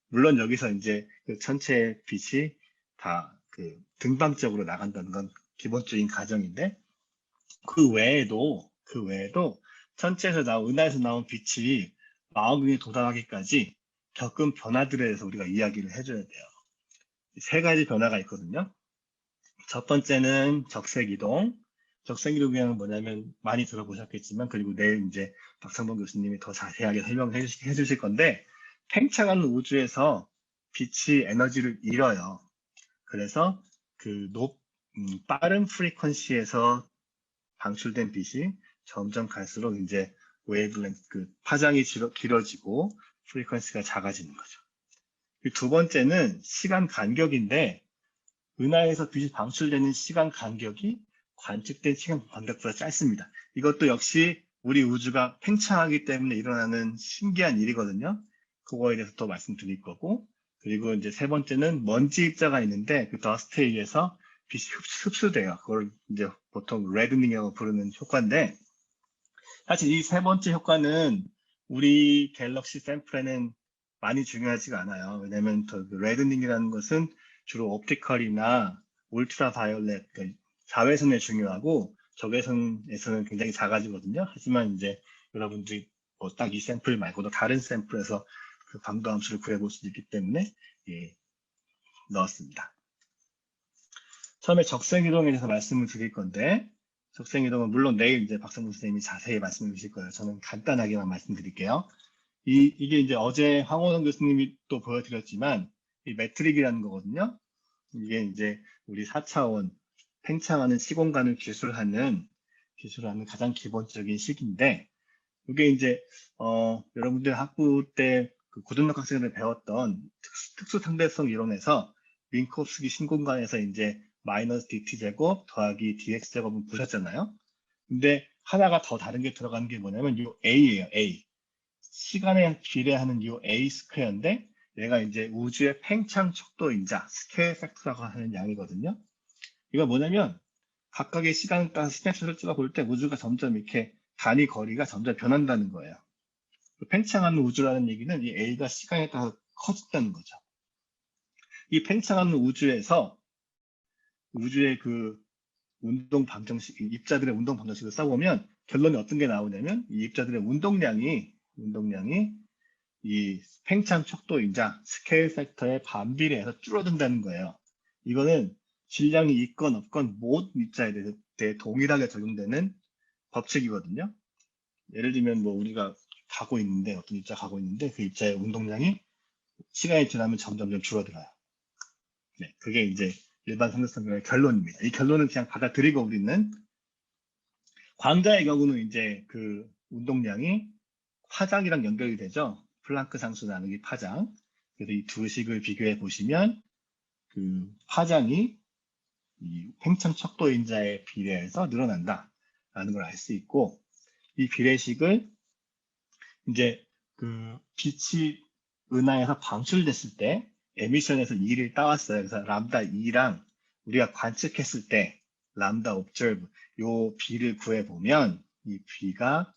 S1: 물론 여기서 이제 그 전체 빛이 다 그 등방적으로 나간다는 건 기본적인 가정인데, 그 외에도 전체에서 은하에서 나온 빛이 마음궁에 도달하기까지 겪은 변화들에 대해서 우리가 이야기를 해줘야 돼요. 세 가지 변화가 있거든요. 첫 번째는 적색 이동. 적색 이동은 뭐냐면 많이 들어보셨겠지만, 그리고 내일 이제 박상범 교수님이 더 자세하게 설명해 주실 건데, 팽창하는 우주에서 빛이 에너지를 잃어요. 그래서 그 빠른 프리퀀시에서 방출된 빛이 점점 갈수록 이제 웨이브렌스, 그 파장이 길어지고 프리퀀시가 작아지는 거죠. 두 번째는 시간 간격인데, 은하에서 빛이 방출되는 시간 간격이 관측된 시간 간격보다 짧습니다. 이것도 역시 우리 우주가 팽창하기 때문에 일어나는 신기한 일이거든요. 그거에 대해서 더 말씀드릴 거고, 그리고 이제 세 번째는 먼지 입자가 있는데 그 더스트에 의해서 빛이 흡수돼요. 그걸 이제 보통 레드닝이라고 부르는 효과인데, 사실 이 세 번째 효과는 우리 갤럭시 샘플에는 많이 중요하지가 않아요. 왜냐하면 레드닝이라는 것은 주로 옵티컬이나 울트라 바이올렛, 그러니까 자외선에 중요하고 적외선에서는 굉장히 작아지거든요. 하지만 이제 여러분들이 뭐 딱 이 샘플 말고도 다른 샘플에서 그 광도 함수를 구해볼 수 있기 때문에 예, 넣었습니다. 처음에 적색이동에 대해서 말씀을 드릴 건데, 적색이동은 물론 내일 이제 박성준 선생님이 자세히 말씀해 주실 거예요. 저는 간단하게만 말씀드릴게요. 이게 이제 어제 황호성 교수님이 또 보여드렸지만, 이 매트릭이라는 거거든요. 이게 이제 우리 4차원 팽창하는 시공간을 기술하는 가장 기본적인 식인데, 이게 이제 여러분들 학부 때 그 고등학교 학생들 배웠던 특수 상대성 이론에서 민코프스키 신공간에서 이제 마이너스 dt 제곱 더하기 dx 제곱은 보셨잖아요. 근데 하나가 더 다른 게 들어가는 게 뭐냐면 요 a예요. a. 시간에 비례하는 요 a 스퀘어인데, 얘가 이제 우주의 팽창 척도인자 스케일 팩터라고 하는 양이거든요. 이거 뭐냐면 각각의 시간을 따라서 스냅샷을 찍어 볼 때 우주가 점점 이렇게 단위 거리가 점점 변한다는 거예요. 팽창하는 우주라는 얘기는 이 A가 시간에 따라 커진다는 거죠. 이 팽창하는 우주에서 우주의 그 운동 방정식, 입자들의 운동 방정식을 써보면 결론이 어떤 게 나오냐면, 이 입자들의 운동량이 이 팽창 척도이자 스케일 팩터의 반비례해서 줄어든다는 거예요. 이거는 질량이 있건 없건 모든 입자에 대해 동일하게 적용되는 법칙이거든요. 예를 들면 뭐 우리가 어떤 입자 가고 있는데 그 입자의 운동량이 시간이 지나면 점점 줄어들어요. 네, 그게 이제 일반 상대성의 결론입니다. 이 결론은 그냥 받아들이고 우리는, 광자의 경우는 이제 그 운동량이 파장이랑 연결이 되죠. 플랑크 상수 나누기 파장. 그래서 이 두 식을 비교해 보시면 그 파장이 이 팽창 척도인자에 비례해서 늘어난다라는 걸 알 수 있고, 이 비례식을 이제 그 빛이 은하에서 방출됐을 때 에미션에서 2를 따왔어요. 그래서 람다 2랑 우리가 관측했을 때 람다 observe 요 비를 구해 보면 이 비가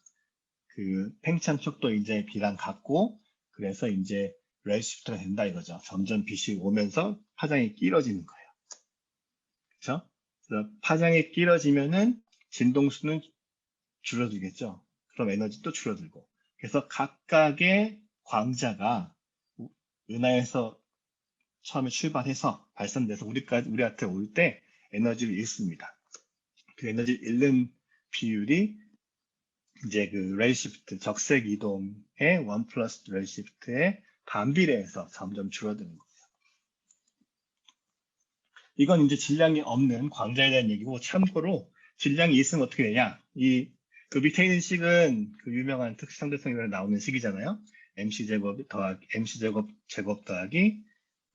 S1: 그 팽창 척도 인자의 비랑 같고, 그래서 이제 레드시프트가 된다 이거죠. 점점 빛이 오면서 파장이 길어지는 거예요. 그렇죠? 그래서 파장이 길어지면은 진동수는 줄어들겠죠. 그럼 에너지도 줄어들고. 그래서 각각의 광자가 은하에서 처음에 출발해서 발산돼서 우리한테 올 때 에너지를 잃습니다. 그 에너지를 잃는 비율이 이제 그 레드시프트, 적색 이동의 1 플러스 레드시프트의 반비례해서 점점 줄어드는 거예요. 이건 이제 질량이 없는 광자에 대한 얘기고, 참고로 질량이 있으면 어떻게 되냐? 그 밑에 있는 식은 그 유명한 특수상대성이라 나오는 식이잖아요. mc 제곱 더하기 mc 제곱 더하기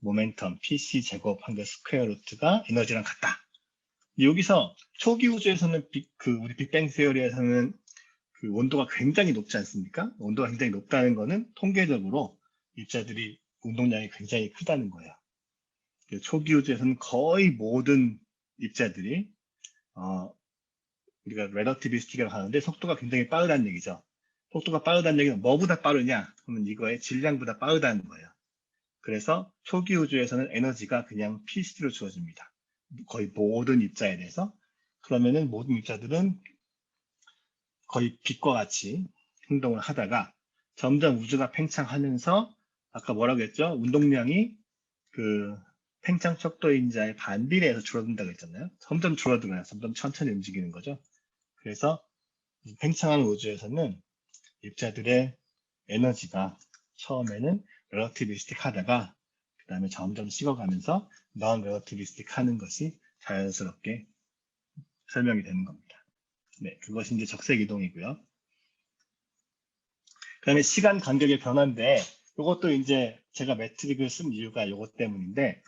S1: 모멘텀 pc 제곱 한 개 스퀘어 루트가 에너지랑 같다. 여기서 초기 우주에서는 우리 빅뱅 세어리에서는 그 온도가 굉장히 높지 않습니까? 온도가 굉장히 높다는 거는 통계적으로 입자들이 운동량이 굉장히 크다는 거예요. 초기 우주에서는 거의 모든 입자들이 우리가 relativistic이라고 하는데 속도가 굉장히 빠르다는 얘기죠. 속도가 빠르다는 얘기는 뭐보다 빠르냐? 그러면 이거의 질량보다 빠르다는 거예요. 그래서 초기 우주에서는 에너지가 그냥 PC로 주어집니다. 거의 모든 입자에 대해서. 그러면은 모든 입자들은 거의 빛과 같이 행동을 하다가 점점 우주가 팽창하면서 아까 뭐라고 했죠? 운동량이 그 팽창 척도인자의 반비례해서 줄어든다고 했잖아요. 점점 줄어들어요. 점점 천천히 움직이는 거죠. 그래서 팽창하는 우주에서는 입자들의 에너지가 처음에는 relativistic 하다가 그 다음에 점점 식어가면서 non-relativistic 하는 것이 자연스럽게 설명이 되는 겁니다. 네, 그것이 이제 적색 이동이고요. 그 다음에 시간 간격의 변화인데 이것도 이제 제가 매트릭을 쓴 이유가 이것 때문인데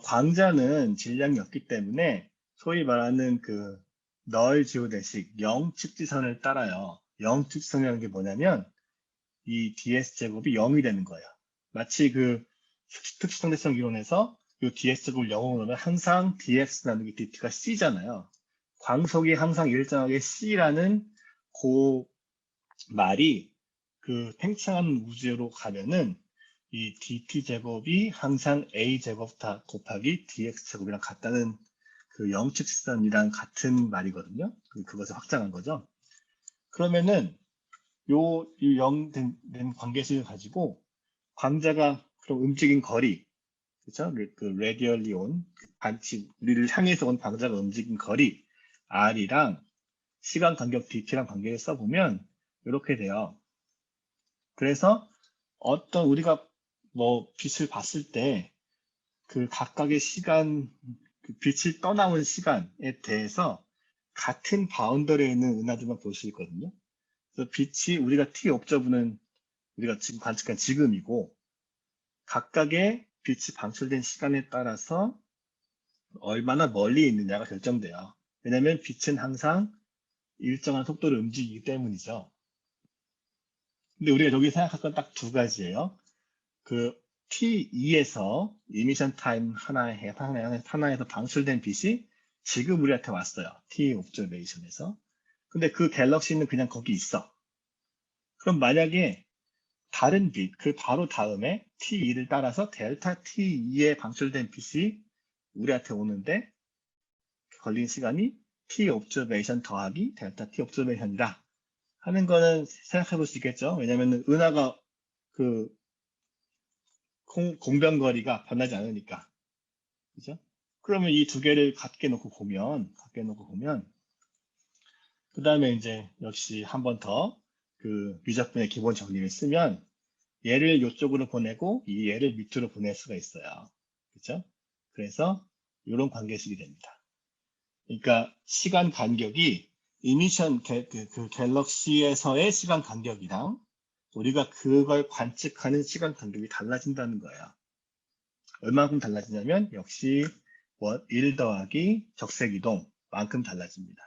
S1: 광자는 질량이 없기 때문에 소위 말하는 그 널 지오대식 영측지선을 따라요. 영측지선이라는 게 뭐냐면 이 ds 제곱이 0이 되는 거예요. 마치 그 특수상대성 이론에서 이 ds 제곱을 0으로 넣으면 항상 dx 나누기 dt가 c잖아요. 광속이 항상 일정하게 c라는 그 말이 그 팽창한 우주로 가면은 이 dt제곱이 항상 a제곱 다 곱하기 dx제곱이랑 같다는 그 영측지선이랑 같은 말이거든요. 그것을 확장한 거죠. 그러면은 이 0 된 관계식을 가지고 광자가 그럼 움직인 거리, 그렇죠? 그 radially 온 반치 우리를 향해서 온 광자가 움직인 거리 r이랑 시간 간격 dt랑 관계를 써보면 이렇게 돼요. 그래서 우리가 뭐 빛을 봤을 때 그 각각의 시간, 그 빛이 떠나온 시간에 대해서 같은 바운더리에 있는 은하들만 볼 수 있거든요. 그래서 빛이 우리가 t 옵저브는 우리가 지금 관측한 지금이고 각각의 빛이 방출된 시간에 따라서 얼마나 멀리 있느냐가 결정돼요. 왜냐하면 빛은 항상 일정한 속도를 움직이기 때문이죠. 근데 우리가 여기 생각할 건 딱 두 가지예요. 그 T2에서 이미션 타임 하나에서 방출된 빛이 지금 우리한테 왔어요. T 옵저베이션에서. 근데 그 갤럭시는 그냥 거기 있어. 그럼 만약에 다른 빛, 그 바로 다음에 T2를 따라서 델타 T2에 방출된 빛이 우리한테 오는데 걸린 시간이 T 옵저베이션 더하기 델타 T 옵저베이션이다 하는 거는 생각해 볼 수 있겠죠. 왜냐면 은하가 그 공변거리가 변하지 않으니까. 그죠? 그러면 이 두 개를 같게 놓고 보면, 그 다음에 이제 역시 한 번 더 그 미적분의 기본 정리를 쓰면 얘를 이쪽으로 보내고 이 얘를 밑으로 보낼 수가 있어요. 그죠? 그래서 이런 관계식이 됩니다. 그러니까 시간 간격이 이미션 그 갤럭시에서의 시간 간격이랑 우리가 그걸 관측하는 시간 간격이 달라진다는 거예요. 얼마만큼 달라지냐면 역시 1 더하기 적색 이동만큼 달라집니다.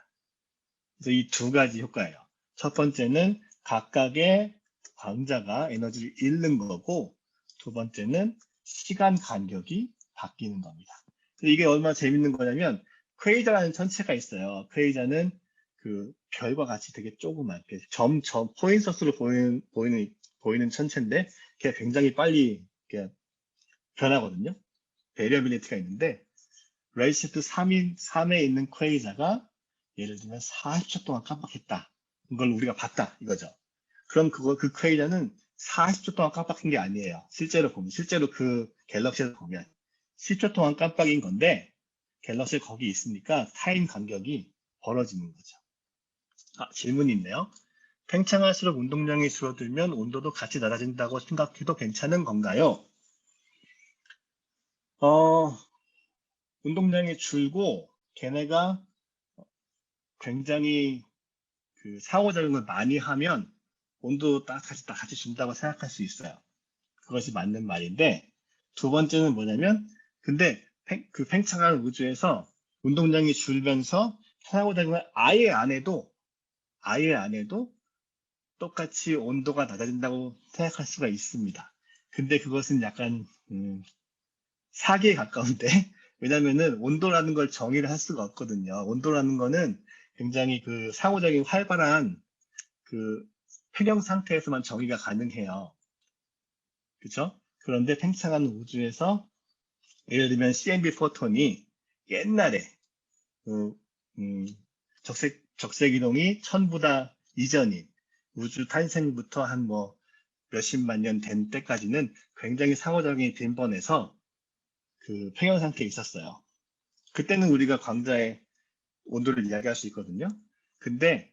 S1: 그래서 이 두 가지 효과예요. 첫 번째는 각각의 광자가 에너지를 잃는 거고 두 번째는 시간 간격이 바뀌는 겁니다. 이게 얼마나 재밌는 거냐면 퀘이자라는 천체가 있어요. 퀘이자는 그 별과 같이 되게 조그맣게 포인서스로 보이는 천체인데 걔가 굉장히 빨리 이렇게 변하거든요. 베리어빌리티가 있는데 레드시프트 3에 있는 퀘이자가 예를 들면 40초 동안 깜빡했다. 이걸 우리가 봤다 이거죠. 그럼 그 퀘이자는 40초 동안 깜빡한 게 아니에요. 실제로 그 갤럭시에서 보면 10초 동안 깜빡인 건데 갤럭시 거기 있으니까 타임 간격이 벌어지는 거죠. 질문이 있네요. 팽창할수록 운동량이 줄어들면 온도도 같이 낮아진다고 생각해도 괜찮은 건가요? 운동량이 줄고 걔네가 굉장히 그 상호작용을 많이 하면 온도 같이 준다고 생각할 수 있어요. 그것이 맞는 말인데, 두 번째는 뭐냐면, 근데 그 팽창한 우주에서 운동량이 줄면서 상호작용을 아예 안 해도 똑같이 온도가 낮아진다고 생각할 수가 있습니다. 근데 그것은 약간 사기에 가까운데 왜냐면은 온도라는 걸 정의를 할 수가 없거든요. 온도라는 거는 굉장히 그 상호작용 활발한 그 평형 상태에서만 정의가 가능해요. 그렇죠? 그런데 팽창한 우주에서 예를 들면 CMB 포톤이 옛날에 그, 음, 적색 이동이 천보다 이전인 우주 탄생부터 한 뭐 몇십만 년 된 때까지는 굉장히 상호작용이 빈번해서 그 평형 상태에 있었어요. 그때는 우리가 광자의 온도를 이야기할 수 있거든요. 근데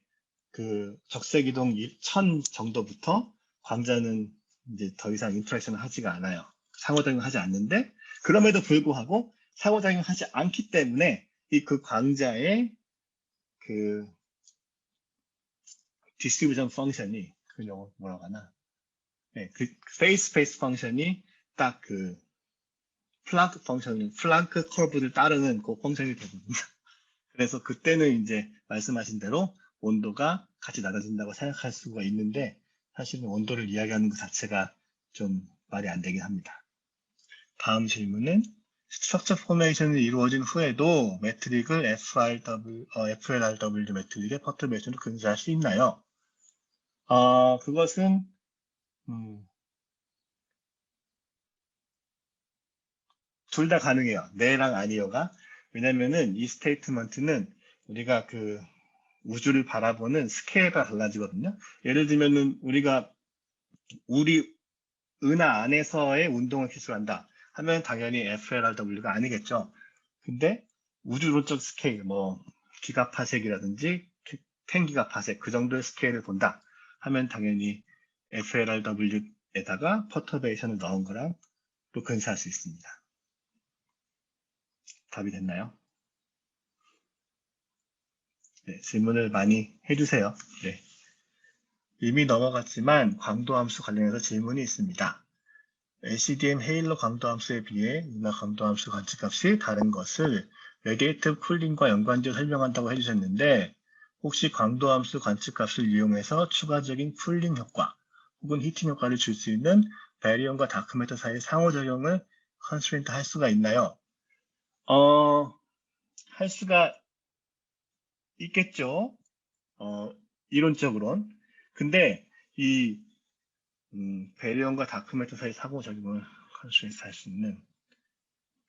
S1: 그 적색 이동 1000 정도부터 광자는 이제 더 이상 인터랙션을 하지가 않아요. 상호작용을 하지 않는데, 그럼에도 불구하고 상호작용을 하지 않기 때문에 이 그 광자의 그 디스트리뷰션 펑션이, 그 영어 뭐라고 하나? 네, 그 페이스 스페이스 펑션이 딱 그 플랑크 커브를 따르는 그 펑션이 되거든요. 그래서 그때는 이제 말씀하신 대로 온도가 같이 낮아진다고 생각할 수가 있는데, 사실은 온도를 이야기하는 것 자체가 좀 말이 안 되긴 합니다. 다음 질문은 스트럭처 포메이션이 이루어진 후에도 매트릭을 FLRW 매트릭의 퍼터베이션으로 근사할 수 있나요? 그것은 둘 다 가능해요. 네랑 아니요가. 왜냐면은 이 스테이트먼트는 우리가 그 우주를 바라보는 스케일가 달라지거든요. 예를 들면은 우리 은하 안에서의 운동을 기술한다 하면 당연히 FLRW가 아니겠죠. 근데 우주론적 스케일, 뭐 기가파섹이라든지 10기가파섹 그 정도의 스케일을 본다 하면 당연히 FLRW에다가 퍼터베이션을 넣은 거랑 또 근사할 수 있습니다. 답이 됐나요? 네, 질문을 많이 해주세요. 네. 이미 넘어갔지만 광도함수 관련해서 질문이 있습니다. LCDM 헤일러 광도함수에 비해 은하 광도함수 관측값이 다른 것을 레디에이티브 쿨링과 연관지어 설명한다고 해주셨는데, 혹시 광도함수 관측값을 이용해서 추가적인 쿨링 효과 혹은 히팅 효과를 줄 수 있는 베리온과 다크매터 사이의 상호작용을 컨스트레인트 할 수가 있나요? 할 수가 있겠죠. 이론적으론. 근데 이 베리온과 다크매터 사이 상호작용을 컨스트레인트 할 수 있는,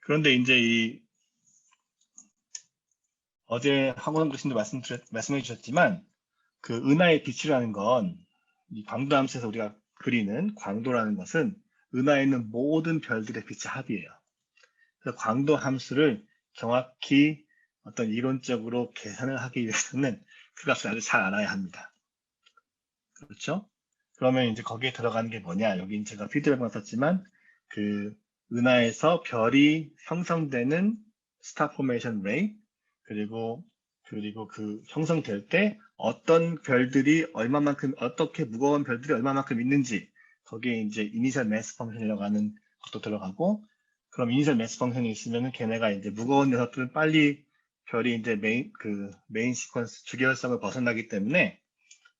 S1: 그런데 이제 어제 학원 교수님도 말씀해 주셨지만 그 은하의 빛이라는 건 이 광도함수에서 우리가 그리는 광도라는 것은 은하에 있는 모든 별들의 빛의 합이에요. 그래서 광도함수를 정확히 어떤 이론적으로 계산을 하기 위해서는 그 값을 아주 잘 알아야 합니다. 그렇죠? 그러면 이제 거기에 들어가는 게 뭐냐? 여기 제가 피드백만 썼지만 그 은하에서 별이 형성되는 스타 포메이션 레이, 그리고 그 형성될 때 어떤 별들이 얼마만큼, 어떻게 무거운 별들이 얼마만큼 있는지, 거기에 이제 이니셜 매스 펑션이라고 하는 것도 들어가고, 그럼 이니셜 매스 펑션이 있으면은 걔네가 이제 무거운 녀석들은 빨리 별이 이제 메인 시퀀스 주계열성을 벗어나기 때문에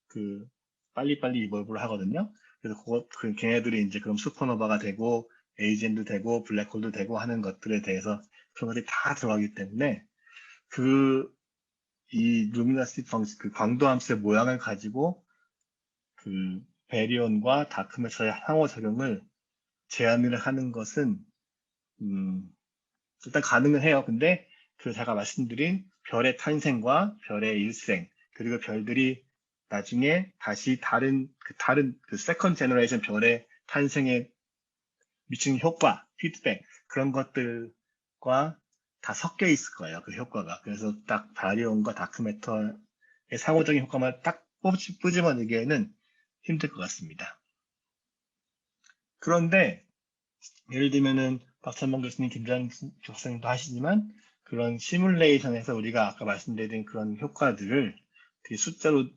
S1: 그 빨리빨리 이볼브를 하거든요. 그래서 그 걔네들이 이제 그럼 슈퍼노바가 되고 에이젠도 되고 블랙홀도 되고 하는 것들에 대해서 그런 것들이 다 들어가기 때문에 이 루미너시티 펑션, 그 광도함수의 모양을 가지고 그 베리온과 다크매터의 상호작용을 제한을 하는 것은 일단 가능은 해요. 근데 그 제가 말씀드린 별의 탄생과 별의 일생, 그리고 별들이 나중에 다시 다른 그 세컨 제너레이션 별의 탄생에 미치는 효과, 피드백, 그런 것들과 다 섞여 있을 거예요. 그 효과가. 그래서 딱 바리온과 다크매터의 상호적인 효과만 딱 뿌집어내기에는 힘들 것 같습니다. 그런데 예를 들면은 박찬범 교수님, 김장 교수님도 하시지만 그런 시뮬레이션에서 우리가 아까 말씀드린 그런 효과들을 되게 숫자로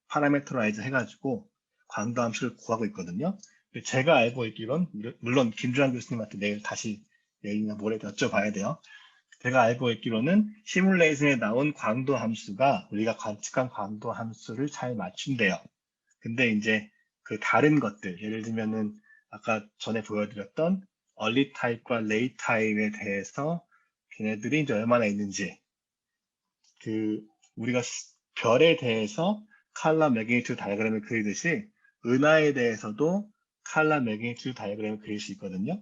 S1: 파라메터라이즈 해가지고 광도 함수를 구하고 있거든요. 제가 알고 있기론, 물론 김주환 교수님한테 내일 다시 내일이나 모레 여쭤봐야 돼요. 제가 알고 있기로는 시뮬레이션에 나온 광도 함수가 우리가 관측한 광도 함수를 잘 맞춘대요. 근데 이제 그 다른 것들, 예를 들면은 아까 전에 보여드렸던 early type과 late type에 대해서 걔네들이 이제 얼마나 있는지, 그 우리가 별에 대해서 칼라 매그니튜드 다이어그램을 그리듯이 은하에 대해서도 칼라 매그니튜드 다이어그램을 그릴 수 있거든요.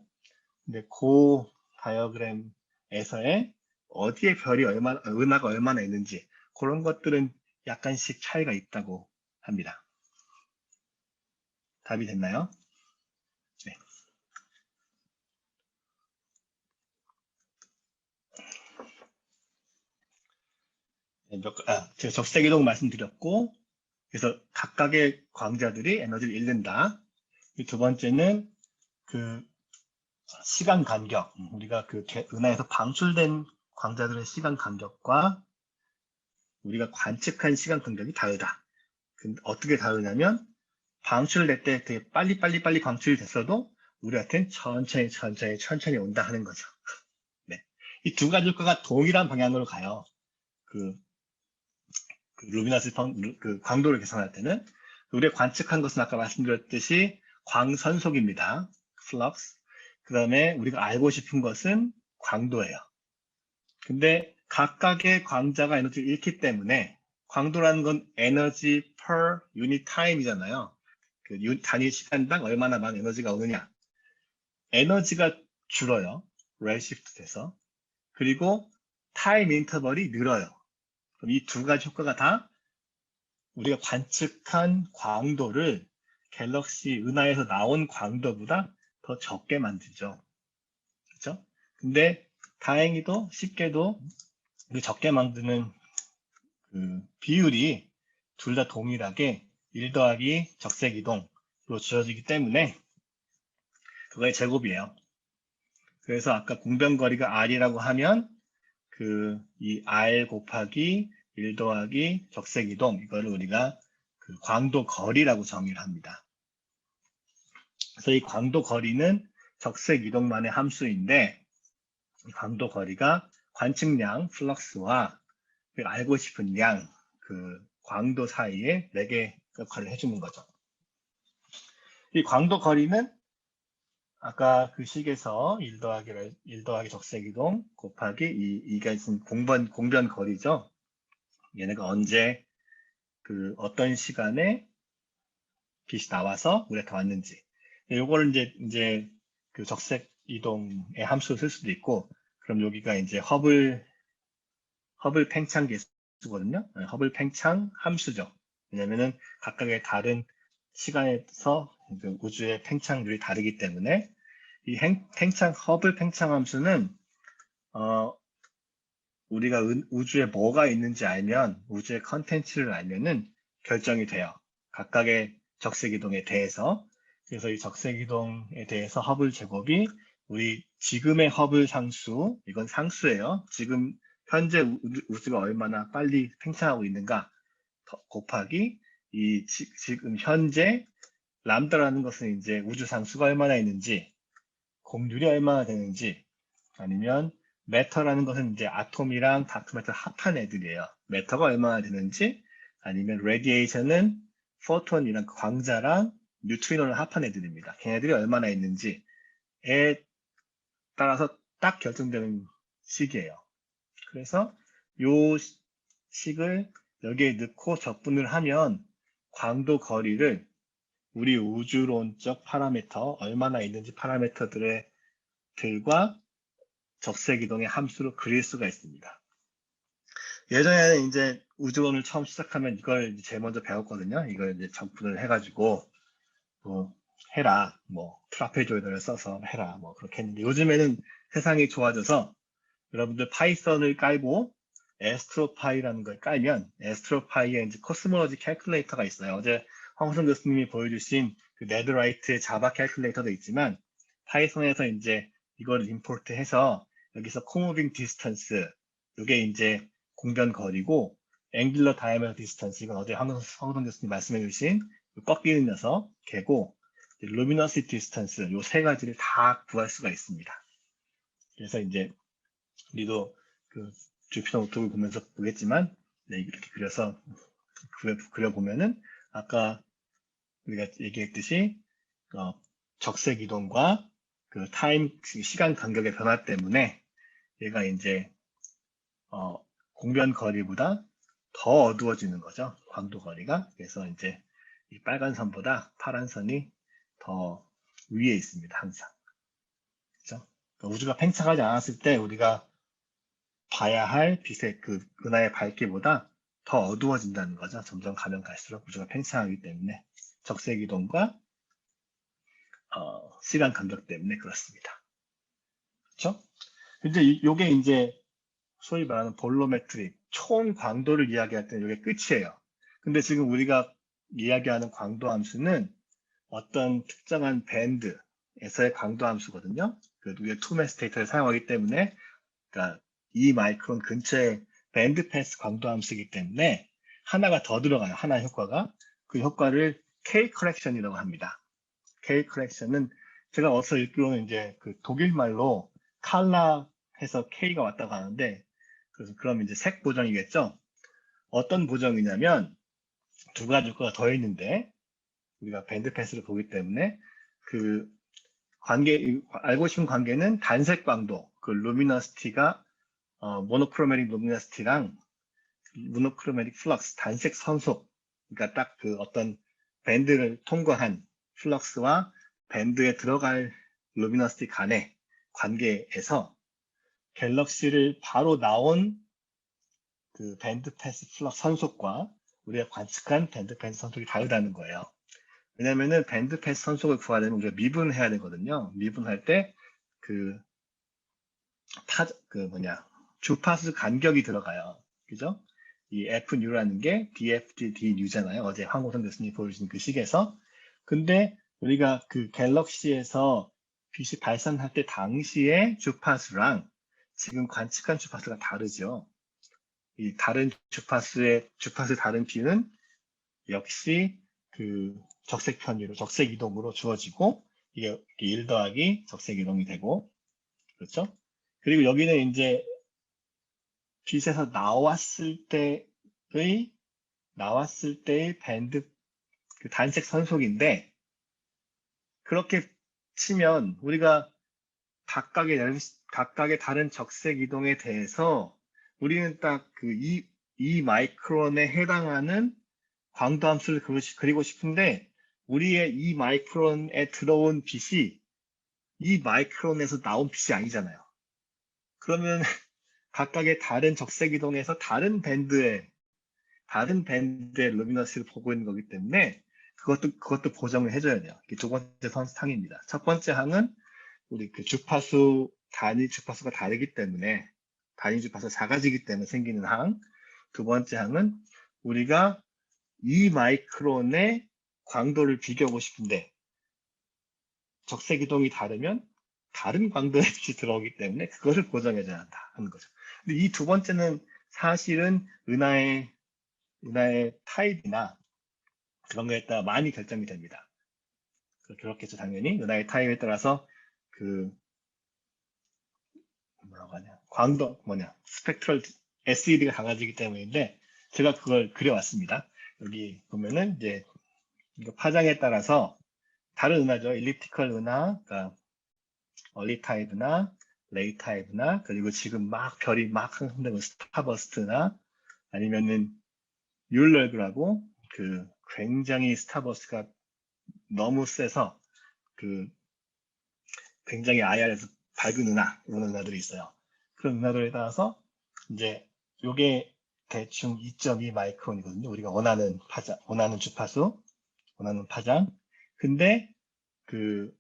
S1: 근데 그 다이어그램에서의 어디에 별이 얼마나, 은하가 얼마나 있는지 그런 것들은 약간씩 차이가 있다고 합니다. 답이 됐나요? 네. 제가 적색이동 말씀드렸고, 그래서 각각의 광자들이 에너지를 잃는다. 두 번째는 그 시간 간격, 우리가 그 은하에서 방출된 광자들의 시간 간격과 우리가 관측한 시간 간격이 다르다. 근데 어떻게 다르냐면 방출될 때 되게 빨리 방출이 됐어도 우리한테는 천천히 온다 하는 거죠. 네. 이 두 가지 효과가 동일한 방향으로 가요. 그 루미너스 그 광도를 계산할 때는 우리가 관측한 것은 아까 말씀드렸듯이 광선속입니다. 플럭스. 그 다음에 우리가 알고 싶은 것은 광도예요. 근데 각각의 광자가 에너지를 잃기 때문에 광도라는 건 에너지 per unit time이잖아요. 그 단위 시간당 얼마나 많은 에너지가 오느냐. 에너지가 줄어요. 레드시프트 돼서. 그리고 타임 인터벌이 늘어요. 그럼 이 두 가지 효과가 다 우리가 관측한 광도를 갤럭시 은하에서 나온 광도보다 더 적게 만들죠. 그렇죠? 근데 다행히도 쉽게도 그 적게 만드는 그 비율이 둘 다 동일하게 1 더하기 적색 이동으로 주어지기 때문에 그거의 제곱이에요. 그래서 아까 공변거리가 R이라고 하면 그 이 R 곱하기 1 더하기 적색 이동, 이거를 우리가 그 광도 거리라고 정의를 합니다. 그래서 이 광도 거리는 적색 이동만의 함수인데, 이 광도 거리가 관측량 플럭스와 그 알고 싶은 양, 그 광도 사이에 4개 역할을 해주는 거죠. 이 광도 거리는 아까 그 식에서 1 더하기 적색 이동 곱하기 이가 있은 공변 거리죠. 얘네가 언제 그 어떤 시간에 빛이 나와서 우리한테 왔는지. 요거를 이제 그 적색 이동의 함수를 쓸 수도 있고, 그럼 여기가 이제 허블 팽창 계수거든요. 허블 팽창 함수죠. 왜냐면은 각각의 다른 시간에서 그 우주의 팽창률이 다르기 때문에 이 허블 팽창 함수는 우리가 우주에 뭐가 있는지 알면, 우주의 컨텐츠를 알면은 결정이 돼요. 각각의 적색이동에 대해서. 그래서 이 적색이동에 대해서 허블 제곱이 우리 지금의 허블 상수, 이건 상수예요. 지금 현재 우주가 얼마나 빨리 팽창하고 있는가 곱하기 이 지금 현재 람다라는 것은 이제 우주 상수가 얼마나 있는지, 공률이 얼마나 되는지, 아니면 매터라는 것은 이제 아톰이랑 다크매터 합한 애들이에요. 매터가 얼마나 되는지, 아니면 레디에이션은 포톤이랑 광자랑 뉴트리노를 합한 애들입니다. 걔네들이 얼마나 있는지에 따라서 딱 결정되는 식이에요. 그래서 요 식을 여기에 넣고 적분을 하면 광도 거리를 우리 우주론적 파라미터, 얼마나 있는지 파라미터들과 적색 이동의 함수로 그릴 수가 있습니다. 예전에는 이제 우주론을 처음 시작하면 이걸 제일 먼저 배웠거든요. 이걸 이제 적분을 해가지고 뭐 해라, 뭐 트라페조이드를 써서 해라, 뭐 그렇게 했는데, 요즘에는 세상이 좋아져서 여러분들 파이썬을 깔고 에스트로파이라는 걸 깔면 에스트로파이에 이제 코스모로지 캘큘레이터가 있어요. 어제 황우성 교수님이 보여주신 그 네드라이트의 자바 캘큘레이터도 있지만, 파이썬에서 이제 이거를 임포트해서 여기서 코무빙 디스턴스, 이게 이제 공변 거리고 앵귤러 다이아메터 디스턴스 이건 어제 황성 교수님 말씀해 주신 꺾이는 녀석 개고 루미너시티 디스턴스 요 세 가지를 다 구할 수가 있습니다. 그래서 이제 우리도 그 주피터 노트북을 보면서 보겠지만 네, 이렇게 그려서 그려보면은 아까 우리가 얘기했듯이 적색 이동과 그 타임 시간 간격의 변화 때문에 얘가 이제 공변 거리보다 더 어두워지는 거죠. 광도 거리가. 그래서 이제 이 빨간 선보다 파란 선이 더 위에 있습니다. 항상. 그렇죠? 그러니까 우주가 팽창하지 않았을 때 우리가 봐야 할 빛의 그 은하의 밝기보다 더 어두워진다는 거죠. 점점 가면 갈수록 우주가 팽창하기 때문에 적색 이동과 시간 간격 때문에 그렇습니다. 그렇죠? 근데 요게 이제 소위 말하는 볼로메트릭 총 광도를 이야기할 때는 이게 끝이에요. 근데 지금 우리가 이야기하는 광도 함수는 어떤 특정한 밴드에서의 광도 함수거든요. 그 위에 투메스 데이터를 사용하기 때문에 그러니까 2마이크론 근처의 밴드 패스 광도 함수이기 때문에 하나가 더 들어가요. 하나 효과가. 그 효과를 K 커렉션이라고 합니다. K 커렉션은 제가 어디서 읽기로는 이제 그 독일 말로 칼라 해서 K가 왔다고 하는데 그래서 그럼 이제 색 보정이겠죠. 어떤 보정이냐면 두 가지 효과가 더 있는데 우리가 밴드 패스를 보기 때문에 그 관계 알고 싶은 관계는 단색 광도 그 루미너시티가 모노크로메릭 루미너시티랑 모노크로메릭 플럭스 단색 선속 그러니까 딱 그 어떤 밴드를 통과한 플럭스와 밴드에 들어갈 루미너시티 간의 관계에서 갤럭시를 바로 나온 그 밴드 패스 플럭스 선속과 우리가 관측한 밴드 패스 선속이 다르다는 거예요. 왜냐면은 밴드 패스 선속을 구하려면 우리가 미분해야 되거든요. 미분할 때 그 주파수 간격이 들어가요. 그죠? 이 FNU라는 게 DFT-D뉴잖아요. 어제 황호선 교수님이 보여주신 그 식에서. 근데 우리가 그 갤럭시에서 빛이 발산할 때 당시의 주파수랑 지금 관측한 주파수가 다르죠. 이 다른 주파수의 다른 비는 역시 그 적색 편의로 적색 이동으로 주어지고 이게 1 더하기 적색 이동이 되고 그렇죠? 그리고 여기는 이제 빛에서 나왔을 때의 밴드 그 단색 선속인데 그렇게 치면 우리가 각각의 다른 적색 이동에 대해서 우리는 딱 그 2 마이크론에 해당하는 광도 함수를 그리고 싶은데 우리의 2 마이크론에 들어온 빛이 2 마이크론에서 나온 빛이 아니잖아요. 그러면 각각의 다른 적색 이동에서 다른 밴드의 루미너스를 보고 있는 거기 때문에 그것도 보정을 해줘야 돼요. 이게 두 번째 상입니다. 첫 번째 항은 우리 그 단위 주파수가 다르기 때문에 단위 주파수가 작아지기 때문에 생기는 항. 두 번째 항은 우리가 2 마이크론의 광도를 비교하고 싶은데 적색 이동이 다르면 다른 광도의 빛이 들어오기 때문에 그것을 보정해줘야 한다 하는 거죠. 근데 이 두 번째는 사실은 은하의 타입이나 그런 거에 따라 많이 결정이 됩니다. 그렇겠죠, 당연히. 은하의 타입에 따라서 그 스펙트럴 SED가 강해지기 때문인데 제가 그걸 그려왔습니다. 여기 보면은 이제 이거 파장에 따라서 다른 은하죠. 일리프티컬 은하, 그러니까 얼리 타입이나 레이 타입이나 그리고 지금 별이 막 흔들고 스타버스트나 아니면은 율러그라고 그 굉장히 스타버스트가 너무 세서 그 굉장히 IR에서 밝은 은하 이런 은하들이 있어요. 그런 은하들에 따라서 이제 요게 대충 2.2 마이크론이거든요. 우리가 원하는 주파수, 원하는 파장. 근데 그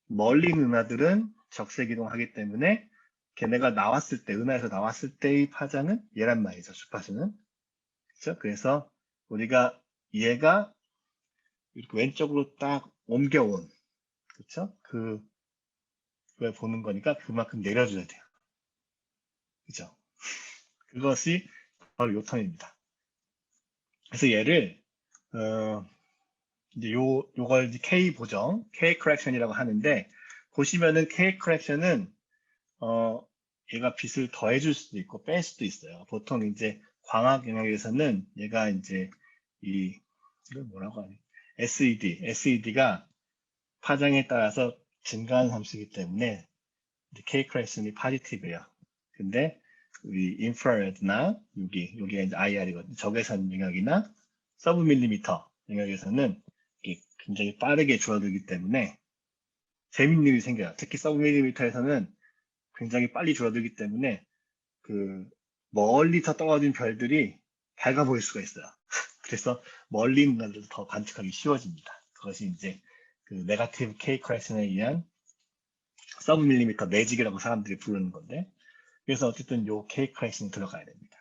S1: 멀리 있는 은하들은 적색 이동하기 때문에 걔네가 은하에서 나왔을 때의 파장은 얘란 말이죠. 주파수는. 그렇죠? 그래서 우리가 얘가 이렇게 왼쪽으로 딱 옮겨온 그렇죠? 그걸 보는 거니까 그만큼 내려줘야 돼요. 그죠? 그것이 바로 요 텀입니다. 그래서 얘를 이제 요걸 이제 K 보정, K correction이라고 하는데, 보시면은 K correction은 얘가 빛을 더해줄 수도 있고 뺄 수도 있어요. 보통 이제 광학 영역에서는 얘가 이제 이걸 뭐라고 하니? SED가 파장에 따라서 증가하는 함수이기 때문에 K correction이 포지티브예요. 근데 우리 인프라레드나 여기가 이제 IR이거든요. 적외선 영역이나 서브 밀리미터 영역에서는 이게 굉장히 빠르게 줄어들기 때문에 재밌는 일이 생겨요. 특히 서브 밀리미터에서는 굉장히 빨리 줄어들기 때문에 그 멀리서 떨어진 별들이 밝아 보일 수가 있어요. 그래서 멀리 있는 것들도 더 관측하기 쉬워집니다. 그것이 이제 그 네거티브 K 커렉션에 의한 서브 밀리미터 매직이라고 사람들이 부르는 건데, 그래서 어쨌든 요 K 커렉션이 들어가야 됩니다.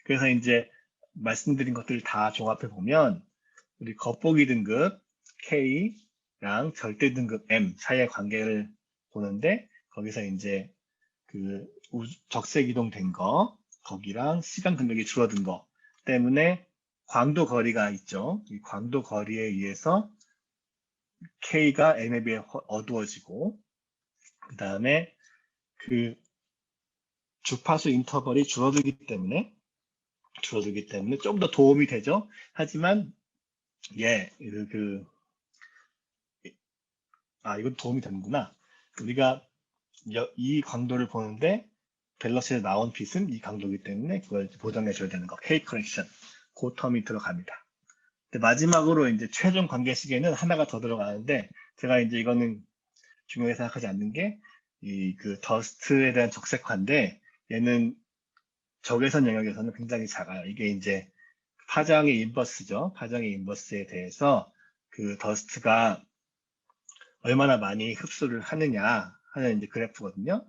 S1: 그래서 이제 말씀드린 것들 다 종합해 보면 우리 겉보기 등급 K랑 절대 등급 M 사이의 관계를 보는데, 거기서 이제 그 적색 이동된 거, 거기랑 시간 간격이 줄어든 거 때문에 광도 거리가 있죠. 이 광도 거리에 의해서 K가 M에 비해 어두워지고, 그 다음에 그 주파수 인터벌이 줄어들기 때문에 좀 더 도움이 되죠. 하지만 이건 도움이 되는구나. 우리가 이 강도를 보는데 밸런스에 나온 빛은 이 강도이기 때문에 그걸 보정해줘야 되는 거. K 커렉션. 그 텀이 들어갑니다. 마지막으로 이제 최종 관계식에는 하나가 더 들어가는데, 제가 이제 이거는 중요하게 생각하지 않는 게 그 더스트에 대한 적색화인데, 얘는 적외선 영역에서는 굉장히 작아요. 이게 이제 파장의 인버스죠. 파장의 인버스에 대해서 그 더스트가 얼마나 많이 흡수를 하느냐 하는 이제 그래프거든요.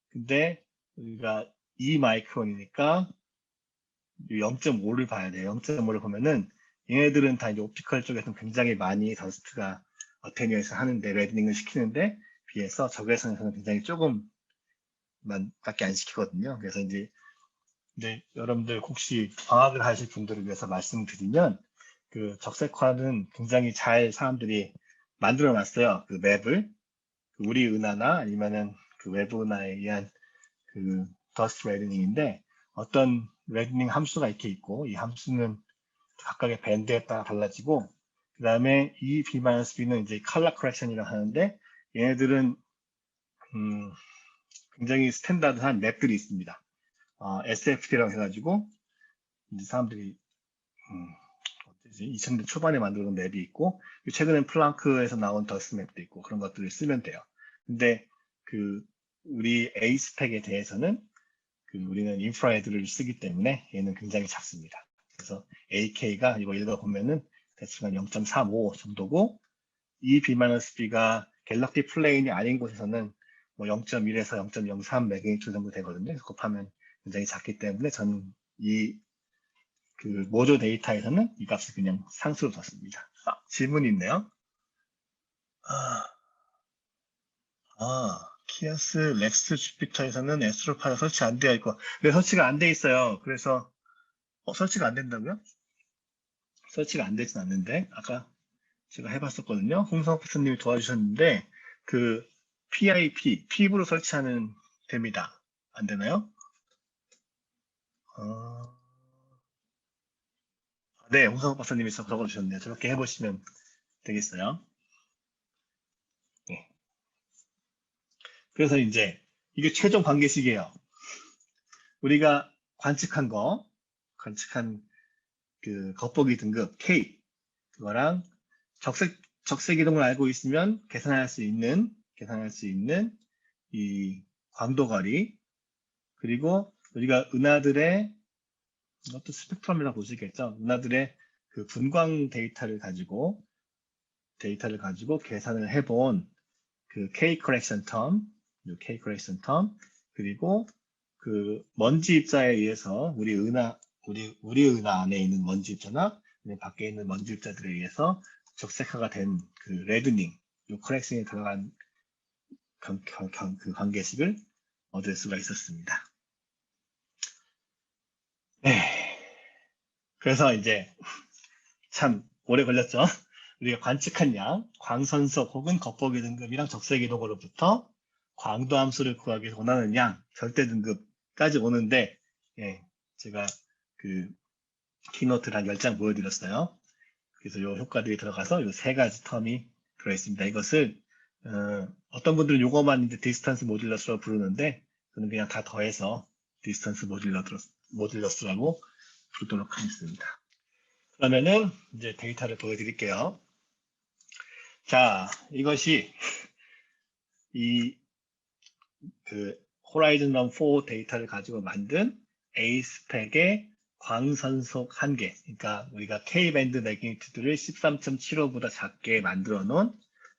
S1: 근데 우리가 2마이크론이니까 0.5를 봐야 돼요. 0.5를 보면은 얘네들은 다 이제 옵티컬 쪽에서는 굉장히 많이 더스트가 어테뉴에이션 하는데, 레드닝을 시키는데 비해서 적외선에서는 굉장히 조금만 밖에 안 시키거든요. 그래서 이제 여러분들 혹시 광학을 하실 분들을 위해서 말씀드리면, 그 적색화는 굉장히 잘 사람들이 만들어 놨어요. 그 맵을. 우리 은하나 아니면은 그 외부 은하에 의한 그 더스트 레드닝인데, 어떤 레드닝 함수가 이렇게 있고, 이 함수는 각각의 밴드에 따라 달라지고, 그 다음에 이 B-B는 이제 컬러 커렉션이라고 하는데, 얘네들은 굉장히 스탠다드한 맵들이 있습니다. SFT라고 해가지고 이제 사람들이 2000년 초반에 만들어놓은 맵이 있고, 최근엔 플랑크에서 나온 더스트 맵도 있고, 그런 것들을 쓰면 돼요. 근데 우리 A 스펙에 대해서는 우리는 인프라레드를 쓰기 때문에 얘는 굉장히 작습니다. 그래서 AK가 이거 읽어보면은 대충 한 0.35 정도고, 이 B-B가 갤럭시 플레인이 아닌 곳에서는 뭐 0.1에서 0.03 메가니트 정도 되거든요. 곱하면 굉장히 작기 때문에 저는 모조 데이터에서는 이 값을 그냥 상수로 뒀습니다. 질문이 있네요. 키어스 렉스 주피터에서는 에스트로파가 설치 안 되어 있고, 네, 설치가 안 돼 있어요. 그래서 설치가 안 된다고요? 설치가 안 되진 않는데, 아까 제가 해봤었거든요. 홍성 박사님이 도와주셨는데, 그 PIP로 설치하는 됩니다. 안 되나요? 네, 홍성 박사님이 적어주셨네요. 저렇게 해보시면 되겠어요. 네. 그래서 이제 이게 최종 관계식이에요. 우리가 관측한 그 겉보기 등급 K, 그거랑 적색 이동을 알고 있으면 계산할 수 있는 이 광도 거리, 그리고 우리가 은하들의, 이것도 스펙트럼이라고 보시겠죠. 은하들의 그 분광 데이터를 가지고 계산을 해본 그 K 커렉션 텀, 그리고 그 먼지 입자에 의해서 우리 은하 안에 있는 먼지 입자나 밖에 있는 먼지 입자들에 의해서 적색화가 된 그 레드닝, 요 커렉션이 들어간 그 관계식을 얻을 수가 있었습니다. 그래서 이제 참 오래 걸렸죠. 우리가 관측한 양, 광선속 혹은 겉보기 등급이랑 적색이 동으로부터 광도 함수를 구하기 위해서 원하는 양, 절대 등급까지 오는데, 제가 그 키노트를 한 10장 보여드렸어요. 그래서 요 효과들이 들어가서 요 세 가지 텀이 들어있습니다. 이것을 어떤 분들은 요거만 이제 디스턴스 모듈러스라고 부르는데 저는 그냥 다 더해서 디스턴스 모듈러스라고 부르도록 하겠습니다. 그러면은 이제 데이터를 보여드릴게요. 자, 이것이 이 그 호라이즌 런 4 데이터를 가지고 만든 A스펙의 광선속 한계, 그러니까 우리가 K밴드 매그니튜드를 13.75보다 작게 만들어 놓은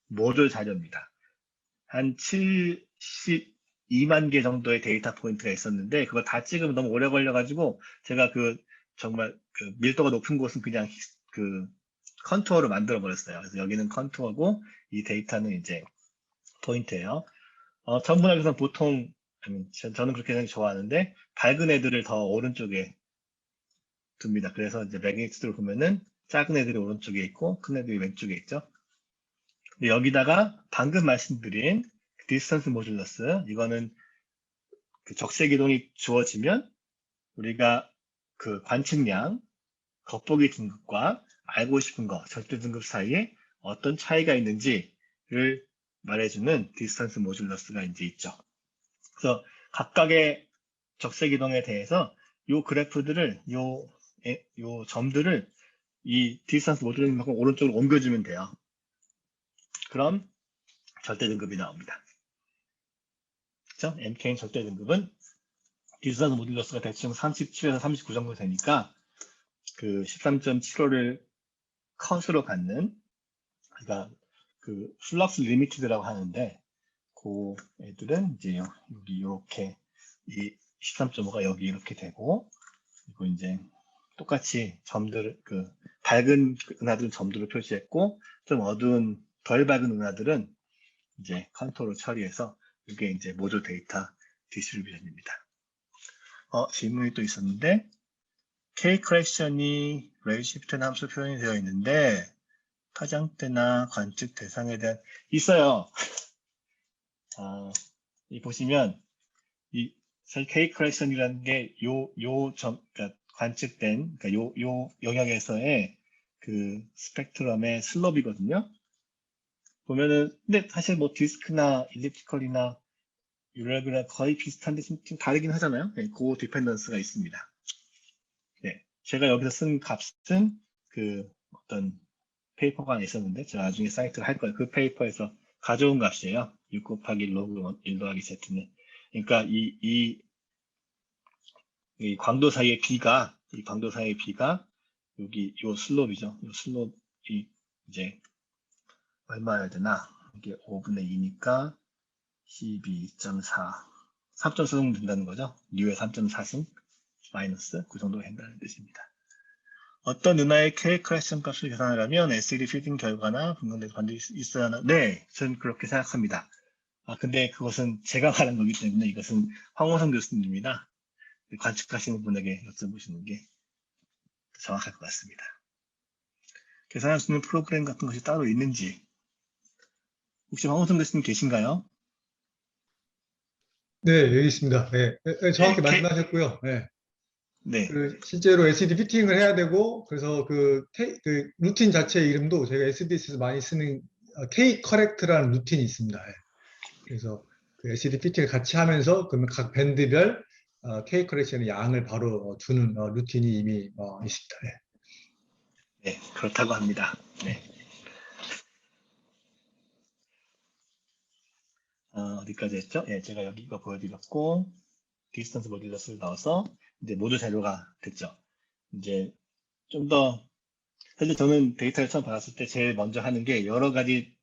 S1: 모듈 자료입니다. 한 72만 개 정도의 데이터 포인트가 있었는데 그거 다 찍으면 너무 오래 걸려가지고 제가 정말 밀도가 높은 곳은 그냥 컨투어로 만들어 버렸어요. 그래서 여기는 컨투어고 이 데이터는 이제 포인트예요. 천문학에서는 보통 저는 그렇게 생각 좋아하는데 밝은 애들을 더 오른쪽에 둡니다. 그래서 이제 매그니튜드를 보면은 작은 애들이 오른쪽에 있고 큰 애들이 왼쪽에 있죠. 여기다가 방금 말씀드린 디스턴스 모듈러스, 이거는 적색 이동이 주어지면 우리가 관측량, 겉보기 등급과 알고 싶은 거, 절대 등급 사이에 어떤 차이가 있는지를 말해주는 디스턴스 모듈러스가 이제 있죠. 그래서 각각의 적색 이동에 대해서 요 그래프들을, 요 점들을 이 디스턴스 모듈러스 오른쪽으로 옮겨주면 돼요. 그럼 절대 등급이 나옵니다. 그렇죠? MK는 절대 등급은 디스턴스 모듈러스가 대충 37에서 39 정도 되니까 13.75를 컷으로 갖는, 그러니까 플럭스 리미티드라고 하는데 그 애들은 이제 여기 이렇게 이 13.5가 여기 이렇게 되고, 그리고 이제 똑같이 점들, 밝은 은하들은 점들을 표시했고 좀 어두운 덜 밝은 은하들은 이제 컨투어로 처리해서 이게 이제 모듈 데이터 디스트리뷰션입니다. 질문이 또 있었는데 K 컬렉션이 레드시프트 함수 표현이 되어 있는데 파장대나 관측 대상에 대한 있어요. 이 보시면 이 K 컬렉션이라는 게 그러니까 관측된, 그러니까 요 영역에서의 스펙트럼의 슬롭이거든요. 보면은 근데 사실 뭐 디스크나 일립티컬이나 유럴이랑 거의 비슷한데 좀 다르긴 하잖아요. 네, 그 디펜던스가 있습니다. 네, 제가 여기서 쓴 값은 어떤 페이퍼가 하나 있었는데 제가 나중에 사이트를 할 거예요. 그 페이퍼에서 가져온 값이에요. 6 곱하기 로그 1 더하기 Z는. 그러니까 이 광도 사이의 B가, 여기 요 슬롭이죠. 요 슬롭이 이제 얼마여야 되나? 이게 5분의 2니까 12.4. 3.4 정도 된다는 거죠. 뉴의 3.4승 마이너스 그 정도 된다는 뜻입니다. 어떤 은하의 K 컬렉션 값을 계산하려면 SED 필딩 결과나 분광대가 반드시 있어야 하나? 네, 저는 그렇게 생각합니다. 근데 그것은 제가 말한 거기 때문에 이것은 황호성 교수님입니다. 관측하시는 분에게 여쭤보시는 게 정확할 것 같습니다. 계산할 수 있는 프로그램 같은 것이 따로 있는지 혹시 황호성 교수님 계신가요?
S3: 네, 여기 있습니다. 네, 정확히
S1: 네,
S3: 말씀하셨고요. 네.
S1: 네.
S3: 실제로 SD 피팅을 해야 되고, 그래서 루틴 자체 이름도 저희가 SDS에서 많이 쓰는 K 커렉트라는 루틴이 있습니다. 네. 그래서 SD 피팅을 같이 하면서 그러면 각 밴드별 K 커렉션의 양을 바로 주는 루틴이 이미 있습니다. 네.
S1: 네, 그렇다고 합니다. 네. 어디까지 했죠? 예, 제가 여기 이거 보여드렸고, 디스턴스 모듈러스를 넣어서 이제 모듈 자료가 됐죠. 이제 좀 더, 사실 저는 데이터를 처음 받았을 때 제일 먼저 하는 게 여러 가지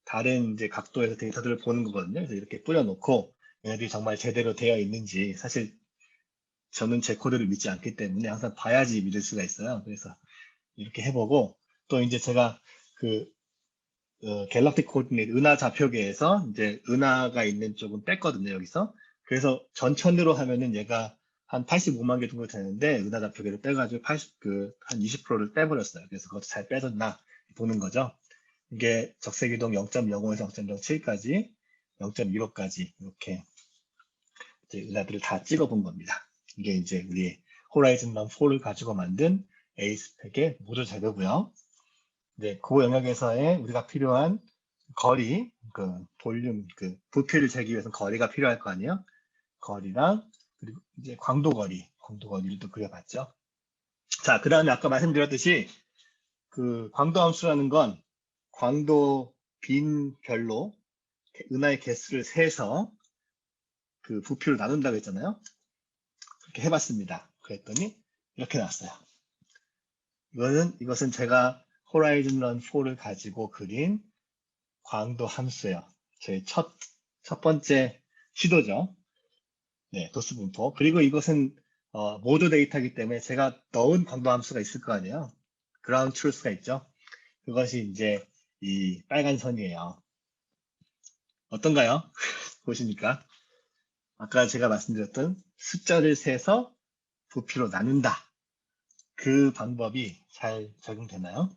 S1: 다른 이제 각도에서 데이터들을 보는 거거든요. 그래서 이렇게 뿌려놓고 얘네들이 정말 제대로 되어 있는지, 사실 저는 제 코드를 믿지 않기 때문에 항상 봐야지 믿을 수가 있어요. 그래서 이렇게 해보고, 또 이제 제가 갤럭틱 코디네이트 은하 좌표계에서 이제 은하가 있는 쪽은 뺐거든요, 여기서. 그래서 전천으로 하면은 얘가 한 85만 개 정도 되는데 은하 좌표계를 빼가지고 한 20%를 빼버렸어요. 그래서 그것도 잘 빼졌나 보는 거죠. 이게 적색이동 0.05에서 0.07까지 0.15까지 이렇게 이제 은하들을 다 찍어본 겁니다. 이게 이제 우리 호라이즌 런 4를 가지고 만든 에이스펙의 모듈 재료고요. 이제 그 영역에서의 우리가 필요한 거리, 볼륨, 부피를 재기 위해서는 거리가 필요할 거 아니에요? 거리랑 그리고 이제 광도거리를 또 그려봤죠. 자, 그 다음에 아까 말씀드렸듯이 광도 함수라는 건 광도 빈 별로 은하의 개수를 세서 부피로 나눈다고 했잖아요. 그렇게 해봤습니다. 그랬더니 이렇게 나왔어요. 이것은 제가 호라이즌 런 4를 가지고 그린 광도 함수예요. 저희 첫 번째 시도죠. 네, 도수 분포. 그리고 이것은 모드 데이터이기 때문에 제가 넣은 광도 함수가 있을 거 아니에요. 그라운드 트루스가 있죠. 그것이 이제 이 빨간 선이에요. 어떤가요? 보시니까 아까 제가 말씀드렸던 숫자를 세서 부피로 나눈다. 그 방법이 잘 적용되나요?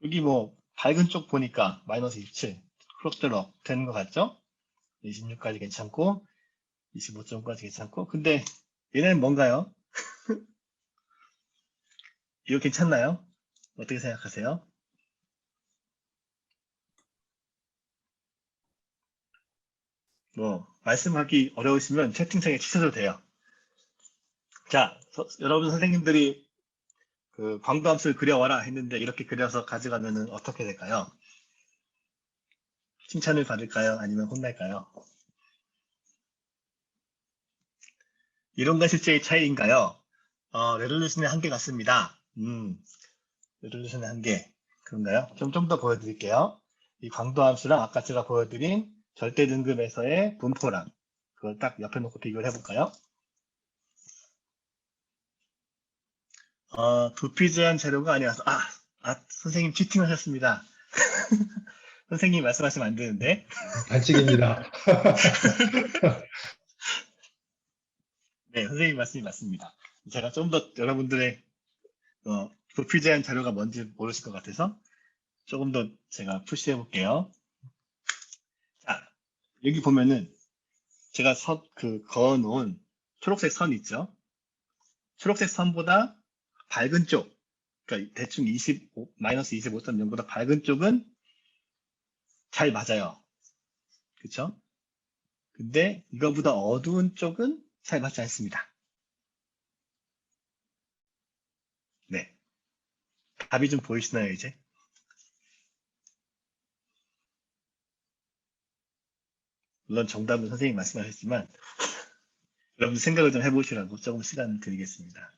S1: 여기 뭐 밝은 쪽 보니까 마이너스 27 크롭대로 되는 것 같죠? 26까지 괜찮고 25점까지 괜찮고 근데 얘네는 뭔가요? 이거 괜찮나요? 어떻게 생각하세요? 뭐 말씀하기 어려우시면 채팅창에 치셔도 돼요. 자, 여러분 선생님들이 광도함수를 그려와라 했는데 이렇게 그려서 가져가면은 어떻게 될까요? 칭찬을 받을까요? 아니면 혼날까요? 이론과 실제의 차이인가요? 레졸루션의 한계 같습니다. 레졸루션의 한계. 그런가요? 좀 더 보여드릴게요. 이 광도함수랑 아까 제가 보여드린 절대 등급에서의 분포랑 그걸 딱 옆에 놓고 비교를 해볼까요? 부피 제한 재료가 아니라서 선생님 치팅하셨습니다. 선생님 말씀하시면 안 되는데.
S3: 반칙입니다.
S1: 네, 선생님 말씀이 맞습니다. 제가 좀 더 여러분들의 부피 제한 자료가 뭔지 모르실 것 같아서 조금 더 제가 푸시해 볼게요. 자, 여기 보면은 제가 그어놓은 초록색 선 있죠? 초록색 선보다 밝은 쪽, 그러니까 대충 마이너스 25.0보다 밝은 쪽은 잘 맞아요. 그쵸? 근데 이거보다 어두운 쪽은 잘 맞지 않습니다. 네. 답이 좀 보이시나요, 이제? 물론 정답은 선생님이 말씀하셨지만 여러분 생각을 좀 해보시라고 조금 시간 드리겠습니다.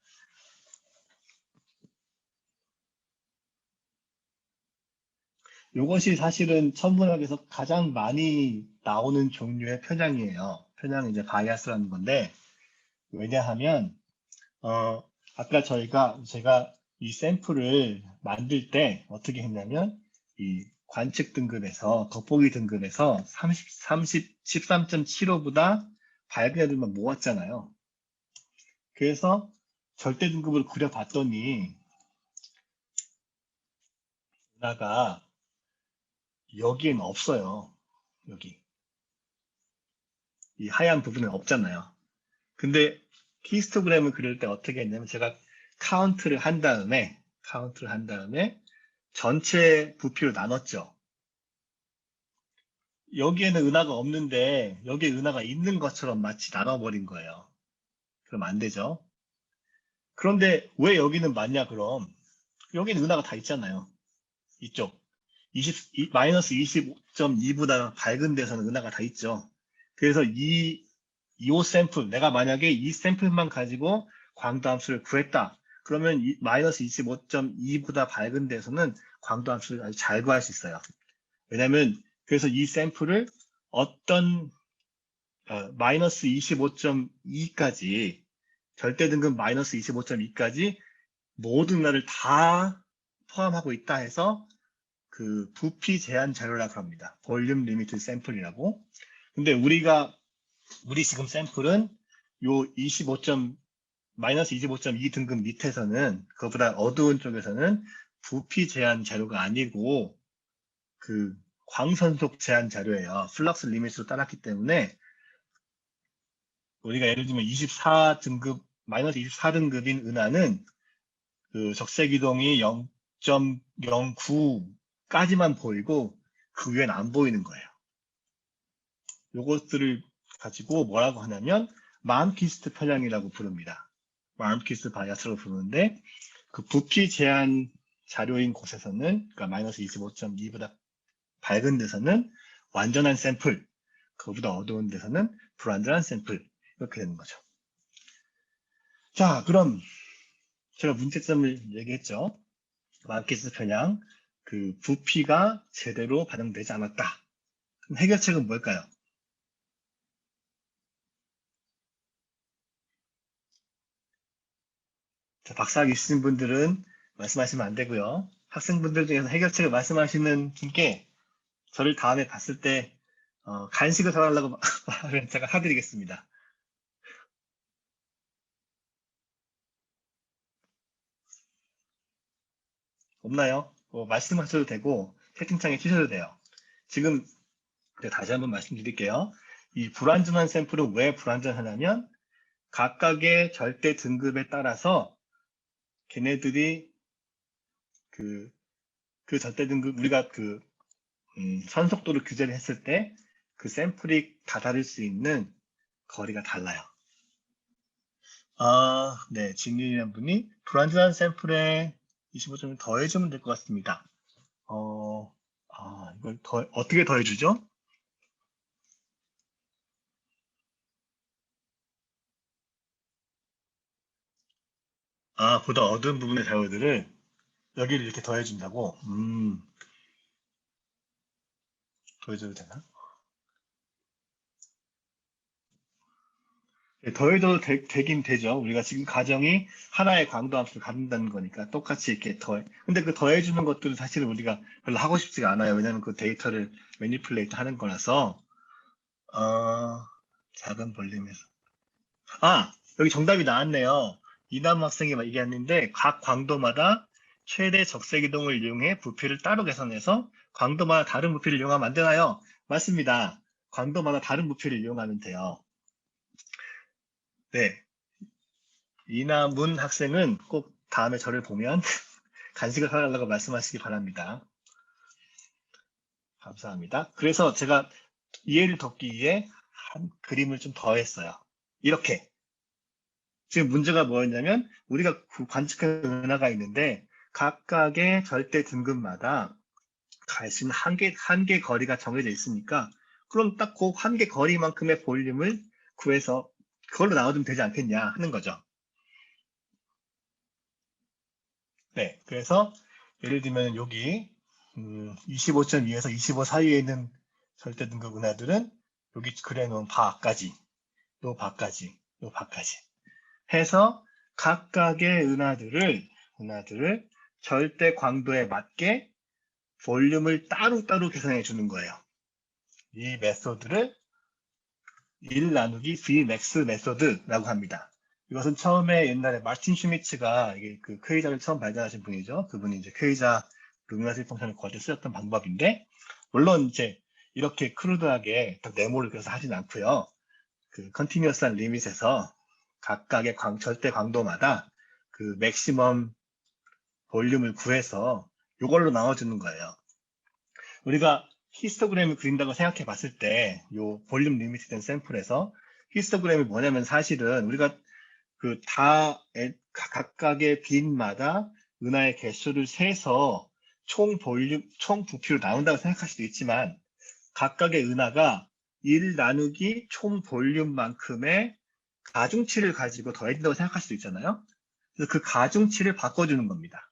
S1: 이것이 사실은 천문학에서 가장 많이 나오는 종류의 편향이에요. 편향이 이제 바이아스라는 건데 왜냐하면 아까 제가 이 샘플을 만들 때 어떻게 했냐면 이 관측 등급에서 돋보기 등급에서 13.75보다 밝은 애들만 모았잖아요. 그래서 절대 등급을 그려봤더니 은하가 여기엔 없어요. 여기 이 하얀 부분은 없잖아요. 근데 히스토그램을 그릴 때 어떻게 했냐면 제가 카운트를 한 다음에 전체 부피로 나눴죠. 여기에는 은하가 없는데 여기에 은하가 있는 것처럼 마치 나눠버린 거예요. 그럼 안 되죠. 그런데 왜 여기는 맞냐 그럼? 여기는 은하가 다 있잖아요. 이쪽. 마이너스 25.2보다 밝은 데서는 은하가 다 있죠. 그래서 이 샘플, 내가 만약에 이 샘플만 가지고 광도함수를 구했다. 그러면 마이너스 25.2보다 밝은 데서는 광도함수를 아주 잘 구할 수 있어요. 왜냐면 그래서 이 샘플을 어떤 마이너스 25.2까지 절대 등급 마이너스 25.2까지 모든 날을 다 포함하고 있다 해서 부피 제한 자료라고 합니다. 볼륨 리미트 샘플이라고. 근데 우리가 우리 지금 샘플은 요 마이너스 25.2 등급 밑에서는 그거보다 어두운 쪽에서는 부피 제한 자료가 아니고 그 광선속 제한 자료예요. 플럭스 리밋으로 따랐기 때문에 우리가 예를 들면 24등급 마이너스 24등급인 은하는 그 적색 이동이 0.09까지만 보이고 그 위엔 안 보이는 거예요. 요것들을 가지고 뭐라고 하냐면 마음키스트 편향이라고 부릅니다. 마음키스트 바이어스로 부르는데 그 부피 제한 자료인 곳에서는 그러니까 마이너스 25.2보다 밝은 데서는 완전한 샘플, 그거보다 어두운 데서는 불완전한 샘플 이렇게 되는 거죠. 자, 그럼 제가 문제점을 얘기했죠. 마음키스트 편향, 그 부피가 제대로 반영되지 않았다. 그럼 해결책은 뭘까요? 자, 박사학 있으신 분들은 말씀하시면 안 되고요. 학생분들 중에서 해결책을 말씀하시는 분께 저를 다음에 봤을 때 간식을 사달라고 말을 제가 사드리겠습니다. 없나요? 말씀하셔도 되고 채팅창에 치셔도 돼요. 지금 제가 다시 한번 말씀드릴게요. 이 불완전한 샘플은 왜 불완전하냐면 각각의 절대 등급에 따라서 걔네들이 그 절대 등급 우리가 선속도를 규제를 했을 때 그 샘플이 다다를 수 있는 거리가 달라요. 네, 진리라는 분이 불완전한 샘플에 25점을 더해주면 될 것 같습니다. 이걸 어떻게 더해주죠? 보다 어두운 부분의 자료들을 여기를 이렇게 더해준다고? 더해줘도 되나? 네, 더해도 되긴 되죠. 우리가 지금 가정이 하나의 강도 함수를 갖는다는 거니까 똑같이 이렇게 근데 그 더해주는 것들은 사실은 우리가 별로 하고 싶지가 않아요. 왜냐하면 그 데이터를 매니플레이트 하는 거라서, 작은 볼륨에서. 여기 정답이 나왔네요. 이남 학생이 얘기했는데 각 광도마다 최대 적색 이동을 이용해 부피를 따로 계산해서 광도마다 다른 부피를 이용하면 안 되나요? 맞습니다. 광도마다 다른 부피를 이용하면 돼요. 네. 이남문 학생은 꼭 다음에 저를 보면 간식을 사달라고 말씀하시기 바랍니다. 감사합니다. 그래서 제가 이해를 돕기 위해 한 그림을 좀 더했어요. 이렇게. 지금 문제가 뭐였냐면 우리가 관측한 은하가 있는데 각각의 절대 등급마다 갈 수 있는 한계 거리가 정해져 있으니까 그럼 딱 그 한계 거리만큼의 볼륨을 구해서 그걸로 나와주면 되지 않겠냐 하는 거죠. 네, 그래서 예를 들면 여기 25.2에서 25 사이에 있는 절대 등급 은하들은 여기 그려놓은 바까지, 요 바까지 해서 각각의 은하들을 절대 광도에 맞게 볼륨을 따로따로 계산해 주는 거예요. 이 메소드를 1 나누기 Vmax 메소드라고 합니다. 이것은 처음에 옛날에 마틴 슈미츠가 이게 그 퀘이자를 처음 발견하신 분이죠. 그분이 이제 퀘이자 루미너스 펑션을 거대 쓰였던 방법인데, 물론 이제 이렇게 크루드하게 딱 네모를 그려서 하진 않고요. 그 컨티뉴어스한 리밋에서 각각의 절대 광도마다 그 맥시멈 볼륨을 구해서 이걸로 나눠주는 거예요. 우리가 히스토그램을 그린다고 생각해 봤을 때 이 볼륨 리미트 된 샘플에서 히스토그램이 뭐냐면 사실은 우리가 각각의 빈마다 은하의 개수를 세서 총 부피로 나온다고 생각할 수도 있지만 각각의 은하가 1 나누기 총 볼륨만큼의 가중치를 가지고 더해진다고 생각할 수도 있잖아요. 그래서 그 가중치를 바꿔주는 겁니다.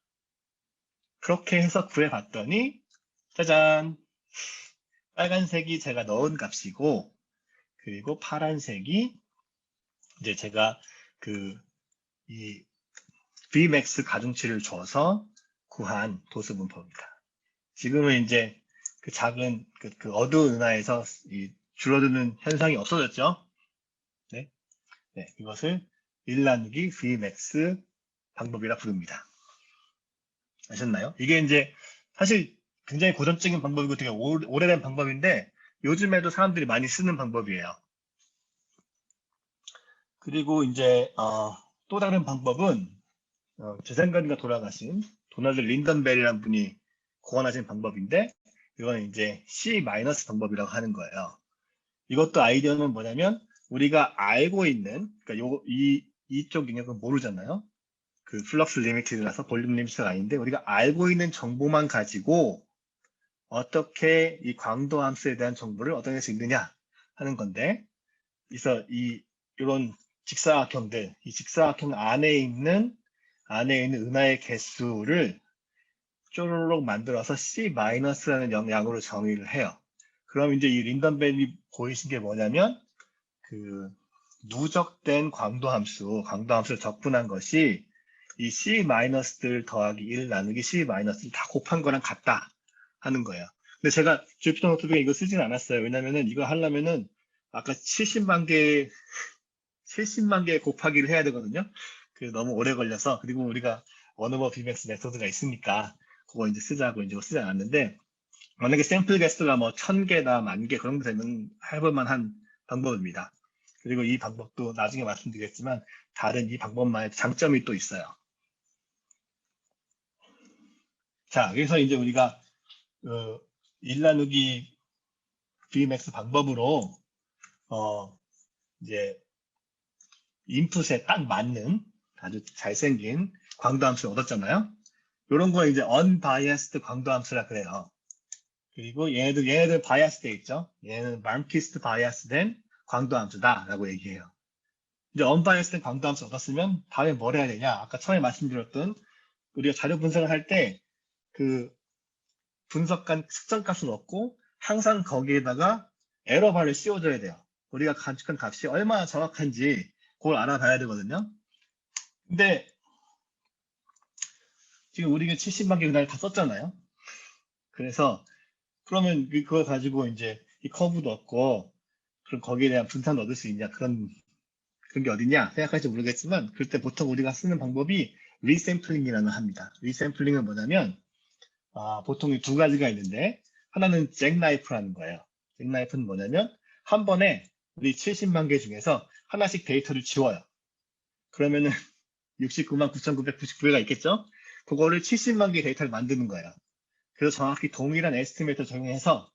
S1: 그렇게 해서 구해봤더니 짜잔! 빨간색이 제가 넣은 값이고, 그리고 파란색이 이제 제가 이 Vmax 가중치를 줘서 구한 도수 분포입니다. 지금은 이제 그 작은 그 어두운 은하에서 이 줄어드는 현상이 없어졌죠. 네, 이것을 1 나누기 Vmax 방법이라 부릅니다. 아셨나요? 이게 이제 사실 굉장히 고전적인 방법이고 되게 오래된 방법인데 요즘에도 사람들이 많이 쓰는 방법이에요. 그리고 이제 또 다른 방법은 재생관리가 돌아가신 도널드 린던벨이라는 분이 고안하신 방법인데 이거는 이제 C- 방법이라고 하는 거예요. 이것도 아이디어는 뭐냐면 우리가 알고 있는 그러니까 이쪽 영역은 모르잖아요. 그 플럭스 리미티드라서 볼륨 리미트가 아닌데 우리가 알고 있는 정보만 가지고 어떻게 이 광도 함수에 대한 정보를 얻어낼 수 있느냐 하는 건데 그래서 이런 직사각형들 이 직사각형 안에 있는 은하의 개수를 쪼르륵 만들어서 C-라는 양으로 정의를 해요. 그럼 이제 이 린던벨이 보이신 게 뭐냐면 그 누적된 광도함수를 적분한 것이 이 C-들 더하기 1 나누기 C-를 다 곱한 거랑 같다 하는 거예요. 근데 제가 주피터 노트북에 이거 쓰진 않았어요. 왜냐면은 이거 하려면은 아까 70만 개 곱하기를 해야 되거든요. 그 너무 오래 걸려서 그리고 우리가 원오버 비맥스 메소드가 있으니까 그거 이제 쓰자고 이제 쓰지 않았는데 만약에 샘플 개수가 뭐 1000개나 10,000개 그런 거 되면 해볼 만한 방법입니다. 그리고 이 방법도 나중에 말씀드리겠지만 다른 이 방법만의 장점이 또 있어요. 자, 그래서 이제 우리가 1 나누기 Vmax 방법으로 이제 인풋에 딱 맞는 아주 잘생긴 광도 함수를 얻었잖아요. 이런 거 이제 unbiased 광도 함수라 그래요. 그리고 얘네들 바이아스 돼 있죠. 얘는 마르키스트 바이아스 된 광도 함수다라고 얘기해요. 이제 unbiased 된 광도 함수 얻었으면 다음에 뭘 해야 되냐? 아까 처음에 말씀드렸던 우리가 자료 분석을 할 때 그 분석한 측정값을 얻고 항상 거기에다가 에러바를 씌워줘야 돼요. 우리가 간직한 값이 얼마나 정확한지 그걸 알아봐야 되거든요. 근데 지금 우리가 70만 개 그날 다 썼잖아요. 그래서 그러면 그걸 가지고 이제 이 커브도 얻고 그럼 거기에 대한 분산도 얻을 수 있냐 그런 게 어디냐 생각할지 모르겠지만 그때 보통 우리가 쓰는 방법이 리샘플링이라는 합니다. 리샘플링은 뭐냐면 보통 두 가지가 있는데 하나는 잭나이프라는 거예요. 잭나이프는 뭐냐면 한 번에 우리 70만 개 중에서 하나씩 데이터를 지워요. 그러면은 69만 9,999개가 있겠죠? 그거를 70만 개 데이터를 만드는 거예요. 그래서 정확히 동일한 에스티메이터 적용해서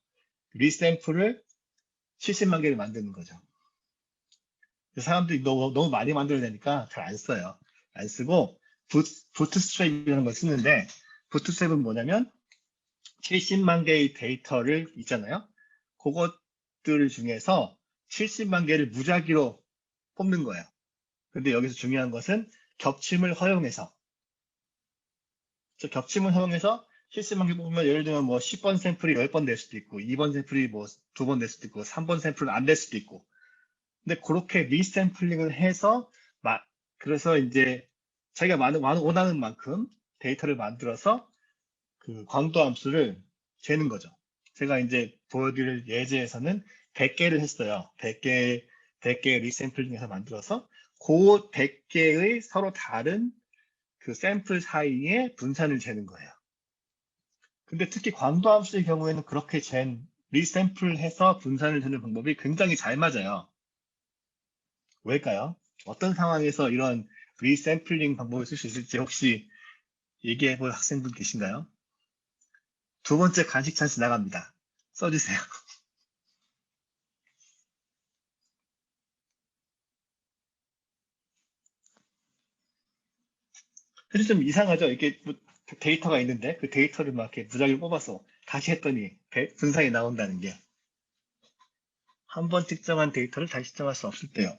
S1: 리샘플을 70만 개를 만드는 거죠. 사람들이 너무 많이 만들어야 되니까 잘 안 써요. 안 쓰고 부트스트랩이라는 걸 쓰는데 부트스트랩은 뭐냐면 70만 개의 데이터를 있잖아요. 그것들 중에서 70만 개를 무작위로 뽑는 거예요. 근데 여기서 중요한 것은 겹침을 허용해서 70만 개 뽑으면 예를 들면 뭐 10번 샘플이 10번 될 수도 있고 2번 샘플이 뭐 2번 될 수도 있고 3번 샘플은 안 될 수도 있고 근데 그렇게 리샘플링을 해서 그래서 이제 자기가 원하는 만큼 데이터를 만들어서 그 광도 함수를 재는 거죠. 제가 이제 보여드릴 예제에서는 100개를 했어요. 100개 리샘플링해서 만들어서 그 100개의 서로 다른 그 샘플 사이에 분산을 재는 거예요. 근데 특히 광도 함수의 경우에는 그렇게 리샘플해서 분산을 재는 방법이 굉장히 잘 맞아요. 왜일까요? 어떤 상황에서 이런 리샘플링 방법을 쓸 수 있을지 혹시 얘기해 볼 학생분 계신가요? 두 번째 간식 찬스 나갑니다. 써주세요. 사실 좀 이상하죠? 이렇게 뭐 데이터가 있는데 그 데이터를 막 이렇게 무작위로 뽑아서 다시 했더니 분산이 나온다는 게 한 번 측정한 데이터를 다시 측정할 수 없을 때요.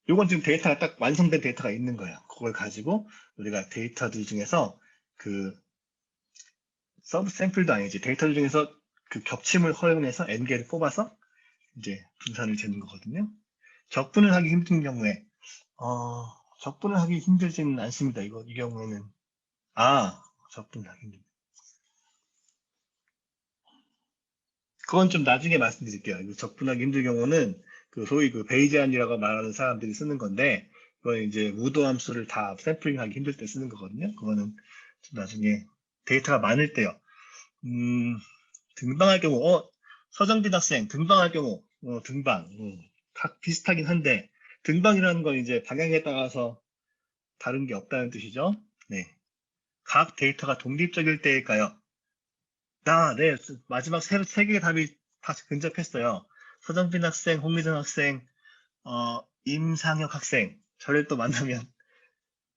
S1: 요건 지금 데이터가 딱 완성된 데이터가 있는 거예요. 그걸 가지고 우리가 데이터들 중에서 그 서브 샘플도 아니지 데이터들 중에서 그 겹침을 허용해서 n개를 뽑아서 이제 분산을 재는 거거든요. 적분을 하기 힘든 경우에 적분을 하기 힘들지는 않습니다. 이 경우에는 적분을 하기 힘듭니다. 그건 좀 나중에 말씀드릴게요. 이거 접근하기 힘든 경우는 그 소위 그 베이지안이라고 말하는 사람들이 쓰는 건데, 그건 이제 우도 함수를 다 샘플링하기 힘들 때 쓰는 거거든요. 그거는 좀 나중에 데이터가 많을 때요. 등방할 경우, 서정빈 학생, 등방할 경우, 등방, 각 비슷하긴 한데, 등방이라는 건 이제 방향에 따라서 다른 게 없다는 뜻이죠. 네. 각 데이터가 독립적일 때일까요? 네. 마지막 세 개의 답이 다 근접했어요. 서정빈 학생, 홍미정 학생, 임상혁 학생. 저를 또 만나면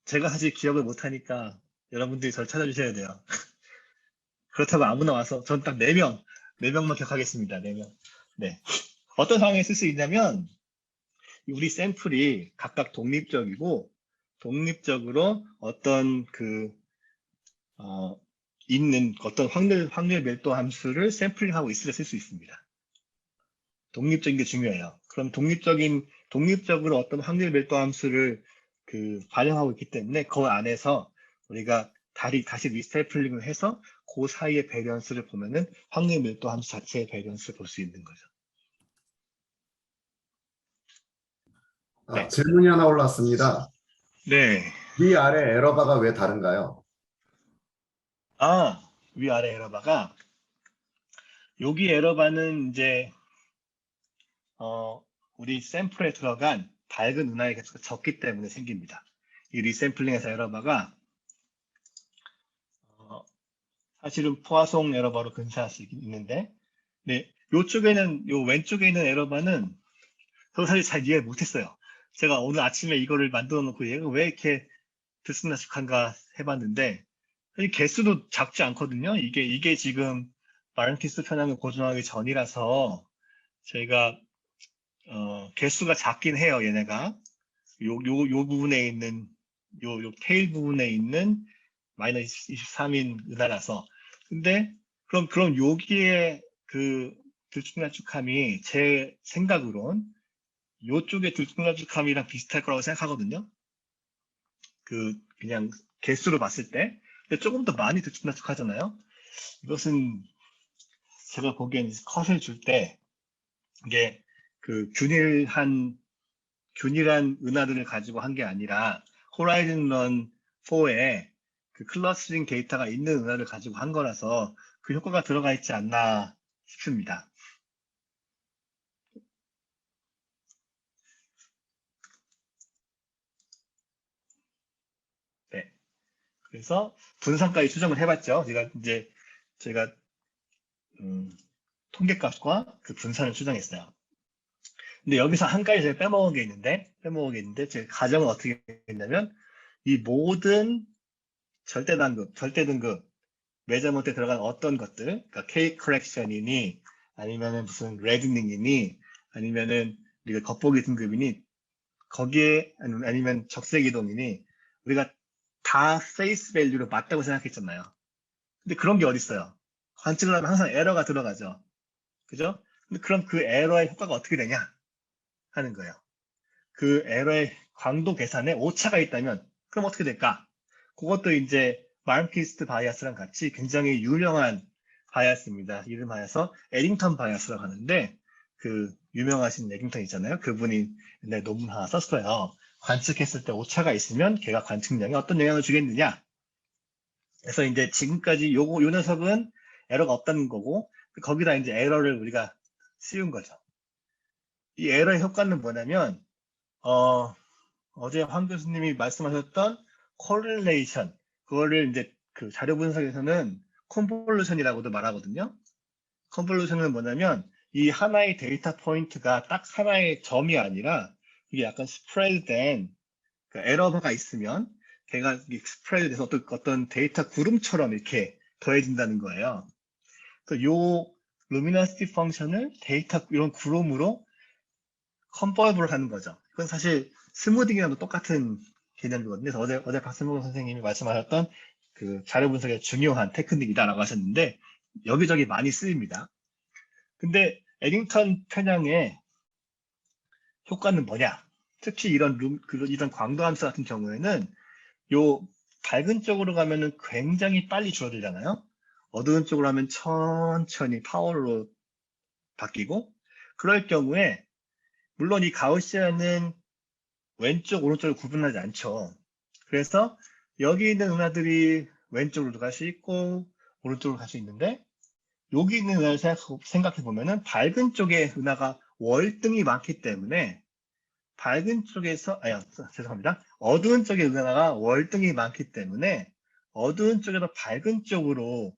S1: 제가 사실 기억을 못하니까 여러분들이 저를 찾아주셔야 돼요. 그렇다고 아무나 와서 전 딱 4명만 기억하겠습니다. 4명. 네. 어떤 상황에 쓸 수 있냐면 우리 샘플이 각각 독립적으로 어떤 있는 어떤 확률 밀도 함수를 샘플링하고 있을 때 쓸 수 있습니다. 독립적인 게 중요해요. 그럼 독립적으로 어떤 확률 밀도 함수를 반영하고 있기 때문에 그 안에서 우리가 다시 리스테이플링을 해서 그 사이의 베리언스를 보면은 확률 밀도 함수 자체의 베리언스를 볼 수 있는 거죠. 네.
S2: 질문이 하나 올랐습니다.
S1: 네.
S2: 위아래 에러바가 왜 다른가요?
S1: 위아래 에러바가 여기 에러바는 이제 우리 샘플에 들어간 밝은 은하의 개수가 적기 때문에 생깁니다. 이 리샘플링에서 에러바가 사실은 포화송 에러바로 근사할 수 있는데, 네, 요 왼쪽에 있는 에러바는 저도 사실 잘 이해 못했어요. 제가 오늘 아침에 이거를 만들어 놓고 얘가 왜 이렇게 들쑥날쑥한가 해봤는데, 사실 개수도 작지 않거든요. 이게 지금 마른키스 편향을 고정하기 전이라서 저희가 개수가 작긴 해요. 얘네가 요 부분에 있는 요 테일 부분에 있는 마이너스 23인 은하라서. 근데 그럼 여기에 들쭉날쭉함이 제 생각으론 요쪽의 들쭉날쭉함이랑 비슷할 거라고 생각하거든요. 그냥 개수로 봤을 때. 근데 조금 더 많이 들쭉날쭉하잖아요. 이것은 제가 보기엔 컷을 줄 때 이게 균일한 은하들을 가지고 한 게 아니라 호라이즌 런 4에 클러스터링 데이터가 있는 은하를 가지고 한 거라서 그 효과가 들어가 있지 않나 싶습니다. 네. 그래서 분산까지 추정을 해봤죠. 제가 통계값과 그 분산을 추정했어요. 근데 여기서 한 가지 제가 빼먹은 게 있는데 제 가정은 어떻게 했냐면 이 모든 절대 등급 메저먼트에 들어간 어떤 것들, 그러니까 K 컬렉션이니 아니면은 무슨 레드닝이니 아니면은 우리가 겉보기 등급이니 거기에 아니면 적색 이동이니 우리가 다 페이스 밸류로 맞다고 생각했잖아요. 근데 그런 게 어딨어요? 관측을 하면 항상 에러가 들어가죠. 그죠? 근데 그럼 그 에러의 효과가 어떻게 되냐 하는 거예요. 그 에러의 광도 계산에 오차가 있다면 그럼 어떻게 될까? 그것도 이제 마른키스트 바이어스랑 같이 굉장히 유명한 바이어스입니다. 이름하여서 에딩턴 바이어스라고 하는데 유명하신 에딩턴 있잖아요. 그분이 옛날에 논문 하나 썼어요. 관측했을 때 오차가 있으면 걔가 관측량에 어떤 영향을 주겠느냐. 그래서 이제 지금까지 요 녀석은 에러가 없다는 거고 거기다 이제 에러를 우리가 씌운 거죠. 이 에러의 효과는 뭐냐면 어제 황 교수님이 말씀하셨던 코릴레이션, 그거를 이제 자료 분석에서는 컨볼루션이라고도 말하거든요. 컨볼루션은 뭐냐면 이 하나의 데이터 포인트가 딱 하나의 점이 아니라 이게 약간 스프레드된 에러가 있으면 걔가 스프레드 돼서 어떤 데이터 구름처럼 이렇게 더해진다는 거예요. 그래서 요 루미너시티 펑션을 데이터 이런 구름으로 컨버블 하는 거죠. 그건 사실 스무딩이랑도 똑같은 개념이거든요. 그래서 어제 박승호 선생님이 말씀하셨던 자료 분석의 중요한 테크닉이다라고 하셨는데 여기저기 많이 쓰입니다. 근데 에딩턴 편향의 효과는 뭐냐? 특히 이런 광도 함수 같은 경우에는 요 밝은 쪽으로 가면은 굉장히 빨리 줄어들잖아요. 어두운 쪽으로 하면 천천히 파워로 바뀌고, 그럴 경우에 물론 이 가우시안은 왼쪽 오른쪽을 구분하지 않죠. 그래서 여기 있는 은하들이 왼쪽으로도 갈 수 있고 오른쪽으로 갈 수 있는데, 여기 있는 은하를 생각해 보면은 밝은 쪽에 은하가 월등히 많기 때문에 밝은 쪽에서 죄송합니다. 어두운 쪽에 은하가 월등히 많기 때문에 어두운 쪽에서 밝은 쪽으로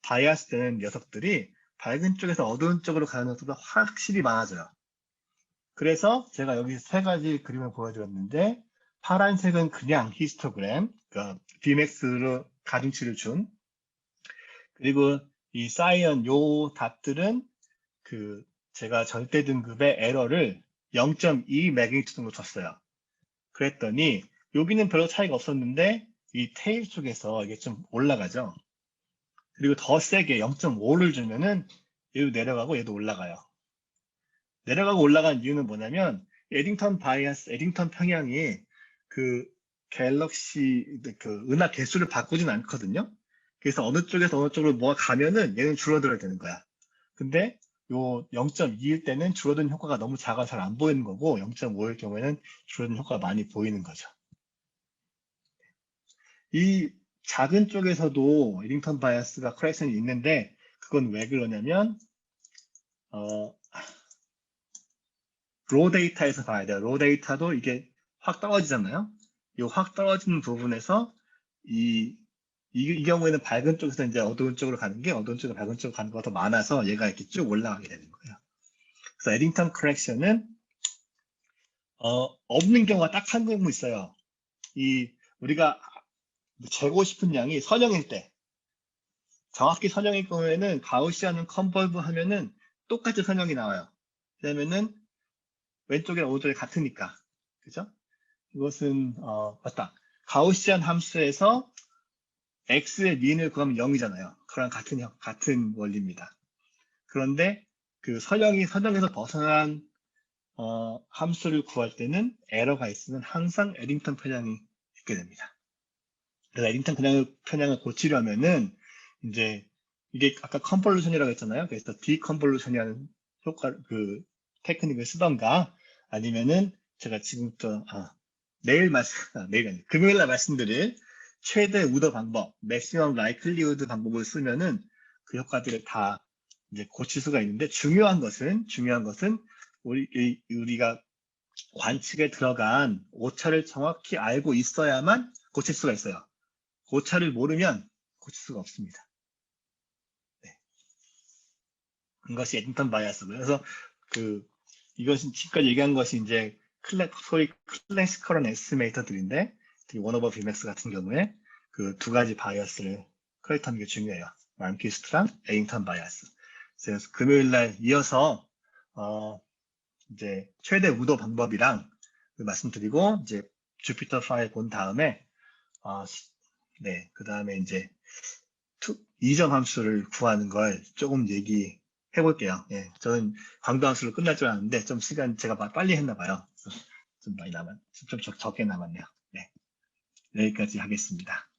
S1: 바이아스 되는 녀석들이 밝은 쪽에서 어두운 쪽으로 가는 녀석보다 확실히 많아져요. 그래서 제가 여기 세 가지 그림을 보여드렸는데, 파란색은 그냥 히스토그램, 그러니까 Bmax로 가중치를 준, 그리고 이 사이언 요 답들은 그 제가 절대 등급의 에러를 0.2 매그니튜드 정도 줬어요. 그랬더니 여기는 별로 차이가 없었는데 이 테일 쪽에서 이게 좀 올라가죠. 그리고 더 세게 0.5를 주면은 얘도 내려가고 얘도 올라가요. 내려가고 올라간 이유는 뭐냐면 에딩턴 평양이 그 갤럭시 그 은하 개수를 바꾸진 않거든요. 그래서 어느 쪽에서 어느 쪽으로 뭐가 가면은 얘는 줄어들어야 되는 거야. 근데 요 0.2일 때는 줄어든 효과가 너무 작아 잘 안 보이는 거고, 0.5일 경우에는 줄어든 효과가 많이 보이는 거죠. 이 작은 쪽에서도 에딩턴 바이어스가 커렉션이 있는데, 그건 왜 그러냐면 로 데이터에서 봐야 돼요. 로 데이터도 이게 확 떨어지잖아요. 이 확 떨어지는 부분에서 이 경우에는 밝은 쪽에서 이제 어두운 쪽으로 가는 게, 어두운 쪽에서 밝은 쪽으로 가는 거가 더 많아서 얘가 이렇게 쭉 올라가게 되는 거예요. 그래서 에딩턴 커렉션은 없는 경우가 딱 한 경우 있어요. 우리가 재고 싶은 양이 선형일 때, 정확히 선형일 경우에는 가우시안은 컨볼브 하면은 똑같이 선형이 나와요. 왜냐면은 왼쪽이랑 오른쪽이 같으니까. 그죠? 이것은 맞다. 가우시안 함수에서 x의 민을 구하면 0이잖아요. 그랑 같은 원리입니다. 그런데 그 선형에서 벗어난 함수를 구할 때는 에러가 있으면 항상 에딩턴 편향이 있게 됩니다. 그래서 에딩턴 편향을 고치려면은 이제 이게 아까 컨볼루션이라고 했잖아요. 그래서 디컨볼루션이라는 그 테크닉을 쓰던가, 아니면은 제가 지금부터 금요일 날 말씀드릴 최대 우더 방법, 맥시멈 라이클리우드 방법을 쓰면은 그 효과들을 다 이제 고칠 수가 있는데, 중요한 것은 우리가 관측에 들어간 오차를 정확히 알고 있어야만 고칠 수가 있어요. 오차를 모르면 고칠 수가 없습니다. 네. 이것이 에딩턴 바이어스고요. 그래서 이것은 지금까지 얘기한 것이 이제 소위 클래시컬한 에스티메이터들인데, 원오버 비맥스 같은 경우에 그 두 가지 바이어스를 커렉트하는 게 중요해요. 맘키스트랑 에딩턴 바이어스. 그래서 금요일 날 이어서 이제 최대 우도 방법이랑 말씀드리고, 이제 주피터 파일 본 다음에 그 다음에 이제 2점 함수를 구하는 걸 조금 얘기해 볼게요. 예, 저는 광도 함수로 끝날 줄 알았는데 좀 시간 제가 빨리 했나 봐요. 좀 적게 남았네요. 네, 여기까지 하겠습니다.